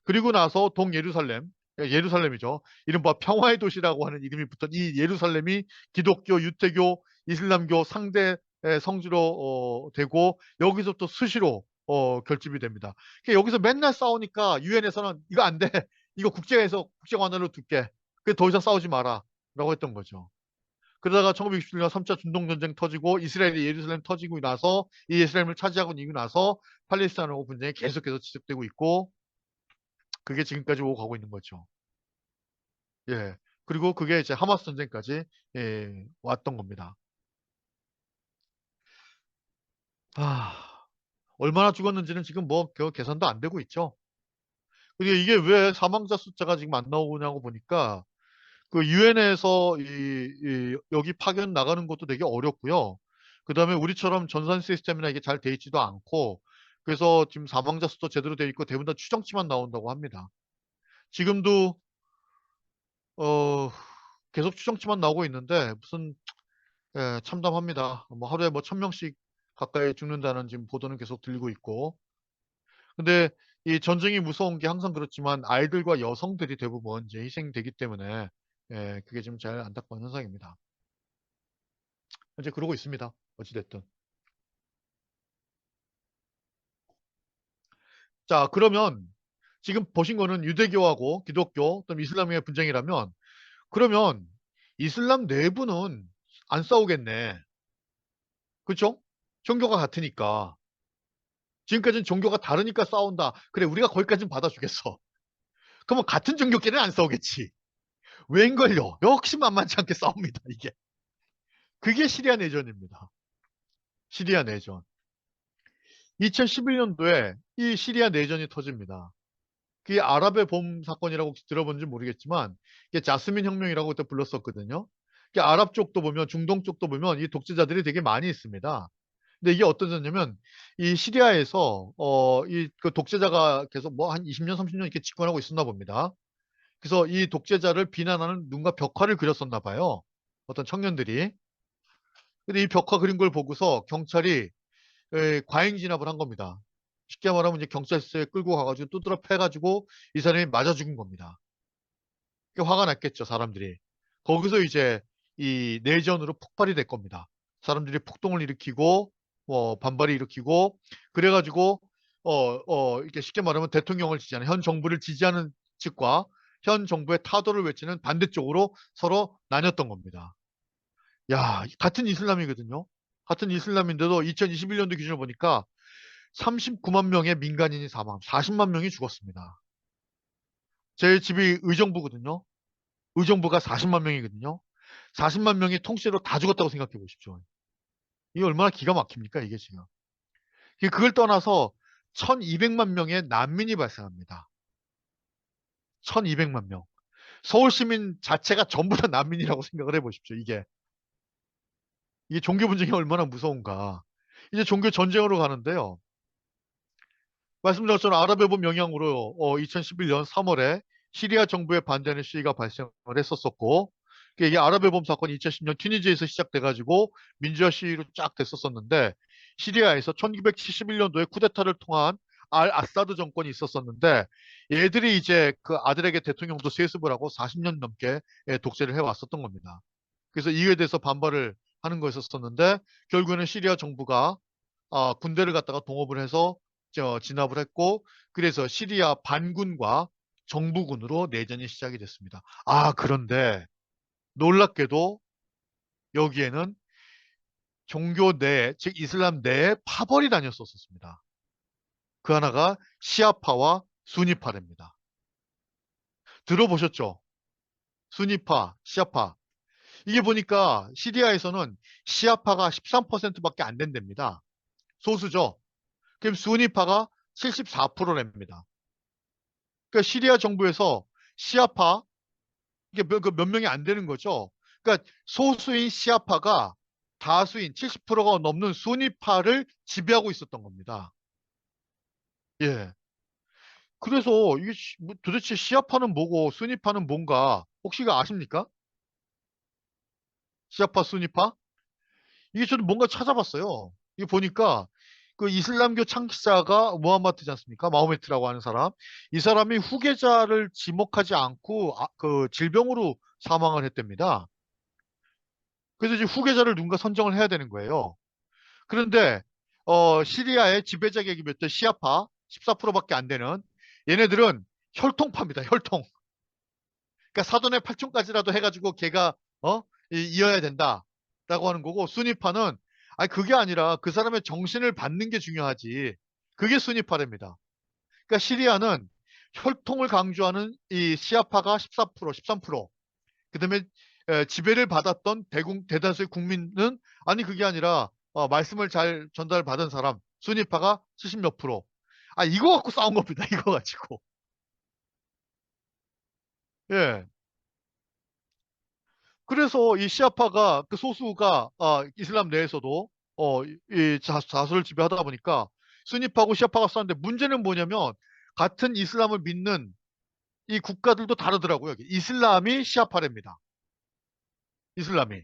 그리고 나서 동예루살렘, 예루살렘이죠. 이른바 평화의 도시라고 하는 이름이 붙은 이 예루살렘이 기독교, 유태교, 이슬람교 상대 성지로 되고 여기서부터 수시로 결집이 됩니다. 그러니까 여기서 맨날 싸우니까 유엔에서는 이거 안 돼. 이거 국제관할로 둘게. 더 이상 싸우지 마라. 라고 했던 거죠. 그러다가 1967년 3차 중동전쟁 터지고 이스라엘이 예루살렘 터지고 나서 이 예루살렘을 차지하고 나서 팔레스타인하고 분쟁이 계속해서 지속되고 있고 그게 지금까지 오고 가고 있는 거죠. 예. 그리고 그게 이제 하마스 전쟁까지 왔던 겁니다. 얼마나 죽었는지는 지금 뭐 계산도 안 되고 있죠. 그리고 이게 왜 사망자 숫자가 지금 안 나오냐고 보니까 유엔에서 여기 파견 나가는 것도 되게 어렵고요. 그 다음에 우리처럼 전산 시스템이나 이게 잘 돼 있지도 않고 그래서 지금 사망자 수도 제대로 돼 있고 대부분 다 추정치만 나온다고 합니다. 지금도 계속 추정치만 나오고 있는데 무슨 참담합니다. 뭐 하루에 뭐 1000명씩 가까이 죽는다는 지금 보도는 계속 들리고 있고 근데 이 전쟁이 무서운 게 항상 그렇지만 아이들과 여성들이 대부분 이제 희생되기 때문에 그게 좀 제일 안타까운 현상입니다. 현재 그러고 있습니다. 어찌됐든. 자, 그러면 지금 보신 거는 유대교하고 기독교 또는 이슬람의 분쟁이라면 그러면 이슬람 내부는 안 싸우겠네. 그렇죠? 종교가 같으니까. 지금까지는 종교가 다르니까 싸운다. 그래, 우리가 거기까지는 받아주겠어. 그러면 같은 종교끼리는 안 싸우겠지. 웬걸요? 역시 만만치 않게 싸웁니다, 이게. 그게 시리아 내전입니다. 시리아 내전. 2011년도에 이 시리아 내전이 터집니다. 그게 아랍의 봄 사건이라고 혹시 들어본지 모르겠지만 이게 자스민 혁명이라고 그때 불렀었거든요. 이게 아랍 쪽도 보면 중동 쪽도 보면 이 독재자들이 되게 많이 있습니다. 근데 이게 어떠냐면 이 시리아에서 이 그 독재자가 계속 뭐 한 20년 30년 이렇게 집권하고 있었나 봅니다. 그래서 이 독재자를 비난하는 누군가 벽화를 그렸었나 봐요. 어떤 청년들이. 근데 이 벽화 그린 걸 보고서 경찰이 과잉 진압을 한 겁니다. 쉽게 말하면 이제 경찰서에 끌고 가가지고 두드러 패가지고 이 사람이 맞아 죽은 겁니다. 화가 났겠죠, 사람들이. 거기서 이제 이 내전으로 폭발이 될 겁니다. 사람들이 폭동을 일으키고, 반발을 일으키고, 그래가지고, 이렇게 쉽게 말하면 대통령을 지지하는, 현 정부를 지지하는 측과 현 정부의 타도를 외치는 반대쪽으로 서로 나뉘었던 겁니다. 야, 같은 이슬람이거든요. 같은 이슬람인데도 2021년도 기준으로 보니까 39만 명의 민간인이 사망, 40만 명이 죽었습니다. 제 집이 의정부거든요. 의정부가 40만 명이거든요. 40만 명이 통째로 다 죽었다고 생각해 보십시오. 이게 얼마나 기가 막힙니까, 이게 지금. 그걸 떠나서 1200만 명의 난민이 발생합니다. 1200만 명. 서울 시민 자체가 전부 다 난민이라고 생각을 해 보십시오, 이게 종교 분쟁이 얼마나 무서운가. 이제 종교 전쟁으로 가는데요. 말씀드린 것처럼 아랍의 봄 영향으로 2011년 3월에 시리아 정부에 반대하는 시위가 발생을 했었었고, 이게 아랍의 봄 사건이 2010년 튀니지에서 시작돼가지고 민주화 시위로 쫙 됐었었는데, 시리아에서 1971년도에 쿠데타를 통한 알 아사드 정권이 있었었는데, 얘들이 이제 그 아들에게 대통령도 세습을 하고 40년 넘게 독재를 해왔었던 겁니다. 그래서 이에 대해서 반발을 하는 거였었는데, 결국에는 시리아 정부가 군대를 갖다가 동업을 해서 진압을 했고, 그래서 시리아 반군과 정부군으로 내전이 시작이 됐습니다. 그런데 놀랍게도 여기에는 종교 내, 즉 이슬람 내에 파벌이 다녔었습니다. 그 하나가 시아파와 수니파입니다. 들어보셨죠? 수니파, 시아파. 이게 보니까 시리아에서는 시아파가 13%밖에 안 된답니다. 소수죠. 그럼 수니파가 74%랍니다. 그러니까 시리아 정부에서 시아파 이게 몇 명이 안 되는 거죠. 그러니까 소수인 시아파가 다수인 70%가 넘는 수니파를 지배하고 있었던 겁니다. 예. 그래서 이게 도대체 시아파는 뭐고 수니파는 뭔가 혹시 이거 아십니까? 시아파, 수니파? 이게 저는 뭔가 찾아봤어요. 이게 보니까 그 이슬람교 창시자가 무함마드지 않습니까? 마호메트라고 하는 사람. 이 사람이 후계자를 지목하지 않고 그 질병으로 사망을 했답니다. 그래서 이제 후계자를 누군가 선정을 해야 되는 거예요. 그런데 시리아의 지배자 계급이 몇 대 시아파 14%밖에 안 되는 얘네들은 혈통파입니다. 혈통. 그러니까 사돈의 팔촌까지라도 해가지고 걔가 이어야 된다라고 하는 거고 순위파는 그게 아니라 그 사람의 정신을 받는 게 중요하지. 그게 순위파랍니다. 그러니까 시리아는 혈통을 강조하는 이 시아파가 14%, 13%. 그다음에 지배를 받았던 대다수의 국민은 그게 아니라 말씀을 잘 전달받은 사람 순위파가 70 몇 프로. 이거 갖고 싸운 겁니다. 이거 가지고. 예. 그래서 이 시아파가 그 소수가 이슬람 내에서도 이 다수를 지배하다 보니까 순위파하고 시아파가 싸우는데 문제는 뭐냐면 같은 이슬람을 믿는 이 국가들도 다르더라고요. 이슬람이 시아파랍니다. 이슬람이.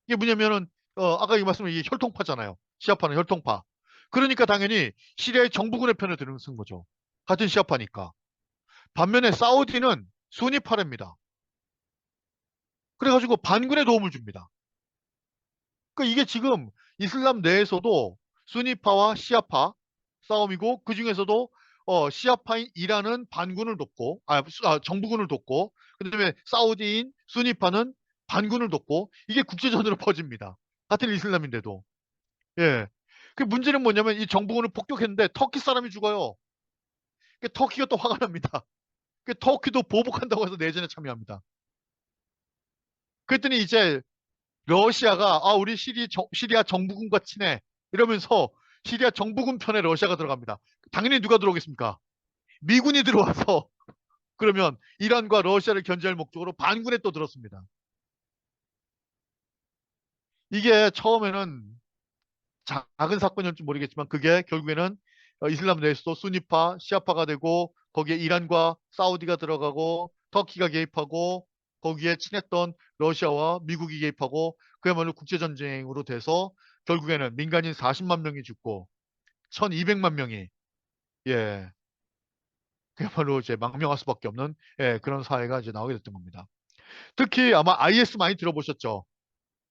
이게 뭐냐면은 아까 이 말씀은 이게 혈통파잖아요. 시아파는 혈통파. 그러니까 당연히 시리아의 정부군의 편을 드는 거죠. 같은 시아파니까. 반면에 사우디는 수니파랍니다. 그래가지고 반군에 도움을 줍니다. 그러니까 이게 지금 이슬람 내에서도 수니파와 시아파 싸움이고 그 중에서도 시아파인 이란은 반군을 돕고 정부군을 돕고 그다음에 사우디인 수니파는 반군을 돕고 이게 국제전으로 퍼집니다. 같은 이슬람인데도. 예. 그 문제는 뭐냐면 이 정부군을 폭격했는데 터키 사람이 죽어요. 그 터키가 또 화가 납니다. 그 터키도 보복한다고 해서 내전에 참여합니다. 그랬더니 이제 러시아가 우리 시리아 정부군과 친해 이러면서 시리아 정부군 편에 러시아가 들어갑니다. 당연히 누가 들어오겠습니까? 미군이 들어와서 그러면 이란과 러시아를 견제할 목적으로 반군에 또 들었습니다. 이게 처음에는 작은 사건이었지 모르겠지만 그게 결국에는 이슬람 내에서도 수니파, 시아파가 되고 거기에 이란과 사우디가 들어가고 터키가 개입하고 거기에 친했던 러시아와 미국이 개입하고 그야말로 국제전쟁으로 돼서 결국에는 민간인 40만 명이 죽고 1200만 명이 예 그야말로 이제 망명할 수밖에 없는 그런 사회가 이제 나오게 됐던 겁니다. 특히 아마 IS 많이 들어보셨죠?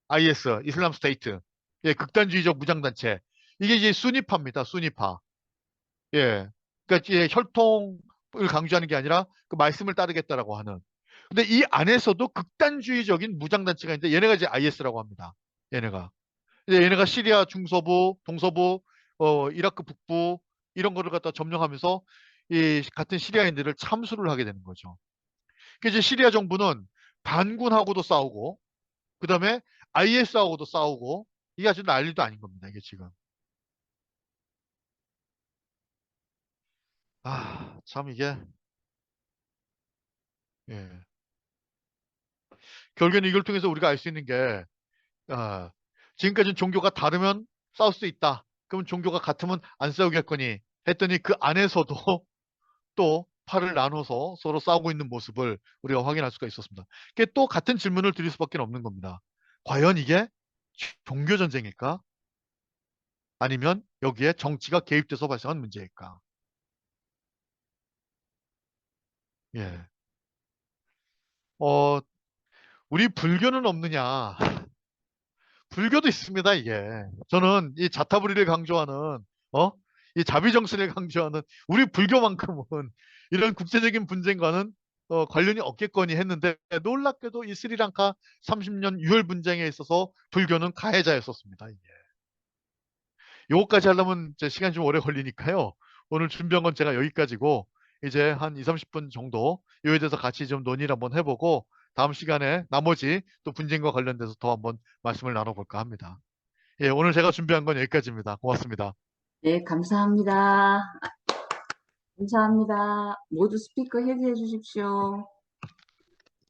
IS, 이슬람 스테이트. 예, 극단주의적 무장단체. 이게 이제 수니파입니다. 수니파. 예. 그러니까 이제 혈통을 강조하는 게 아니라 그 말씀을 따르겠다라고 하는. 근데 이 안에서도 극단주의적인 무장단체가 있는데 얘네가 이제 IS라고 합니다. 얘네가. 이제 얘네가 시리아 중서부, 동서부, 이라크 북부 이런 거를 갖다 점령하면서 이 같은 시리아인들을 참수를 하게 되는 거죠. 그 이제 시리아 정부는 반군하고도 싸우고 그다음에 IS하고도 싸우고 이게 아주 난리도 아닌 겁니다. 이게 지금. 참 이게 예. 결국에는 이걸 통해서 우리가 알 수 있는 게 아, 지금까지는 종교가 다르면 싸울 수 있다. 그러면 종교가 같으면 안 싸우겠거니 했더니 그 안에서도 또 팔을 나눠서 서로 싸우고 있는 모습을 우리가 확인할 수가 있었습니다. 그게 또 같은 질문을 드릴 수밖에 없는 겁니다. 과연 이게 종교 전쟁일까? 아니면 여기에 정치가 개입돼서 발생한 문제일까? 예. 어, 우리 불교는 없느냐? 불교도 있습니다, 이게. 저는 이 자타불이를 강조하는, 어? 이 자비정신을 강조하는 우리 불교만큼은 이런 국제적인 분쟁과는 관련이 없겠거니 했는데 놀랍게도 이 스리랑카 30년 6월 분쟁에 있어서 불교는 가해자였었습니다, 이게. 요거까지 하려면 이제 시간이 좀 오래 걸리니까요. 오늘 준비한 건 제가 여기까지고 이제 한 2, 30분 정도 이에 대해서 같이 좀 논의를 한번 해보고 다음 시간에 나머지 또 분쟁과 관련돼서 더 한번 말씀을 나눠볼까 합니다. 예, 오늘 제가 준비한 건 여기까지입니다. 고맙습니다.
네, 감사합니다. 감사합니다. 모두 스피커 해제해 주십시오.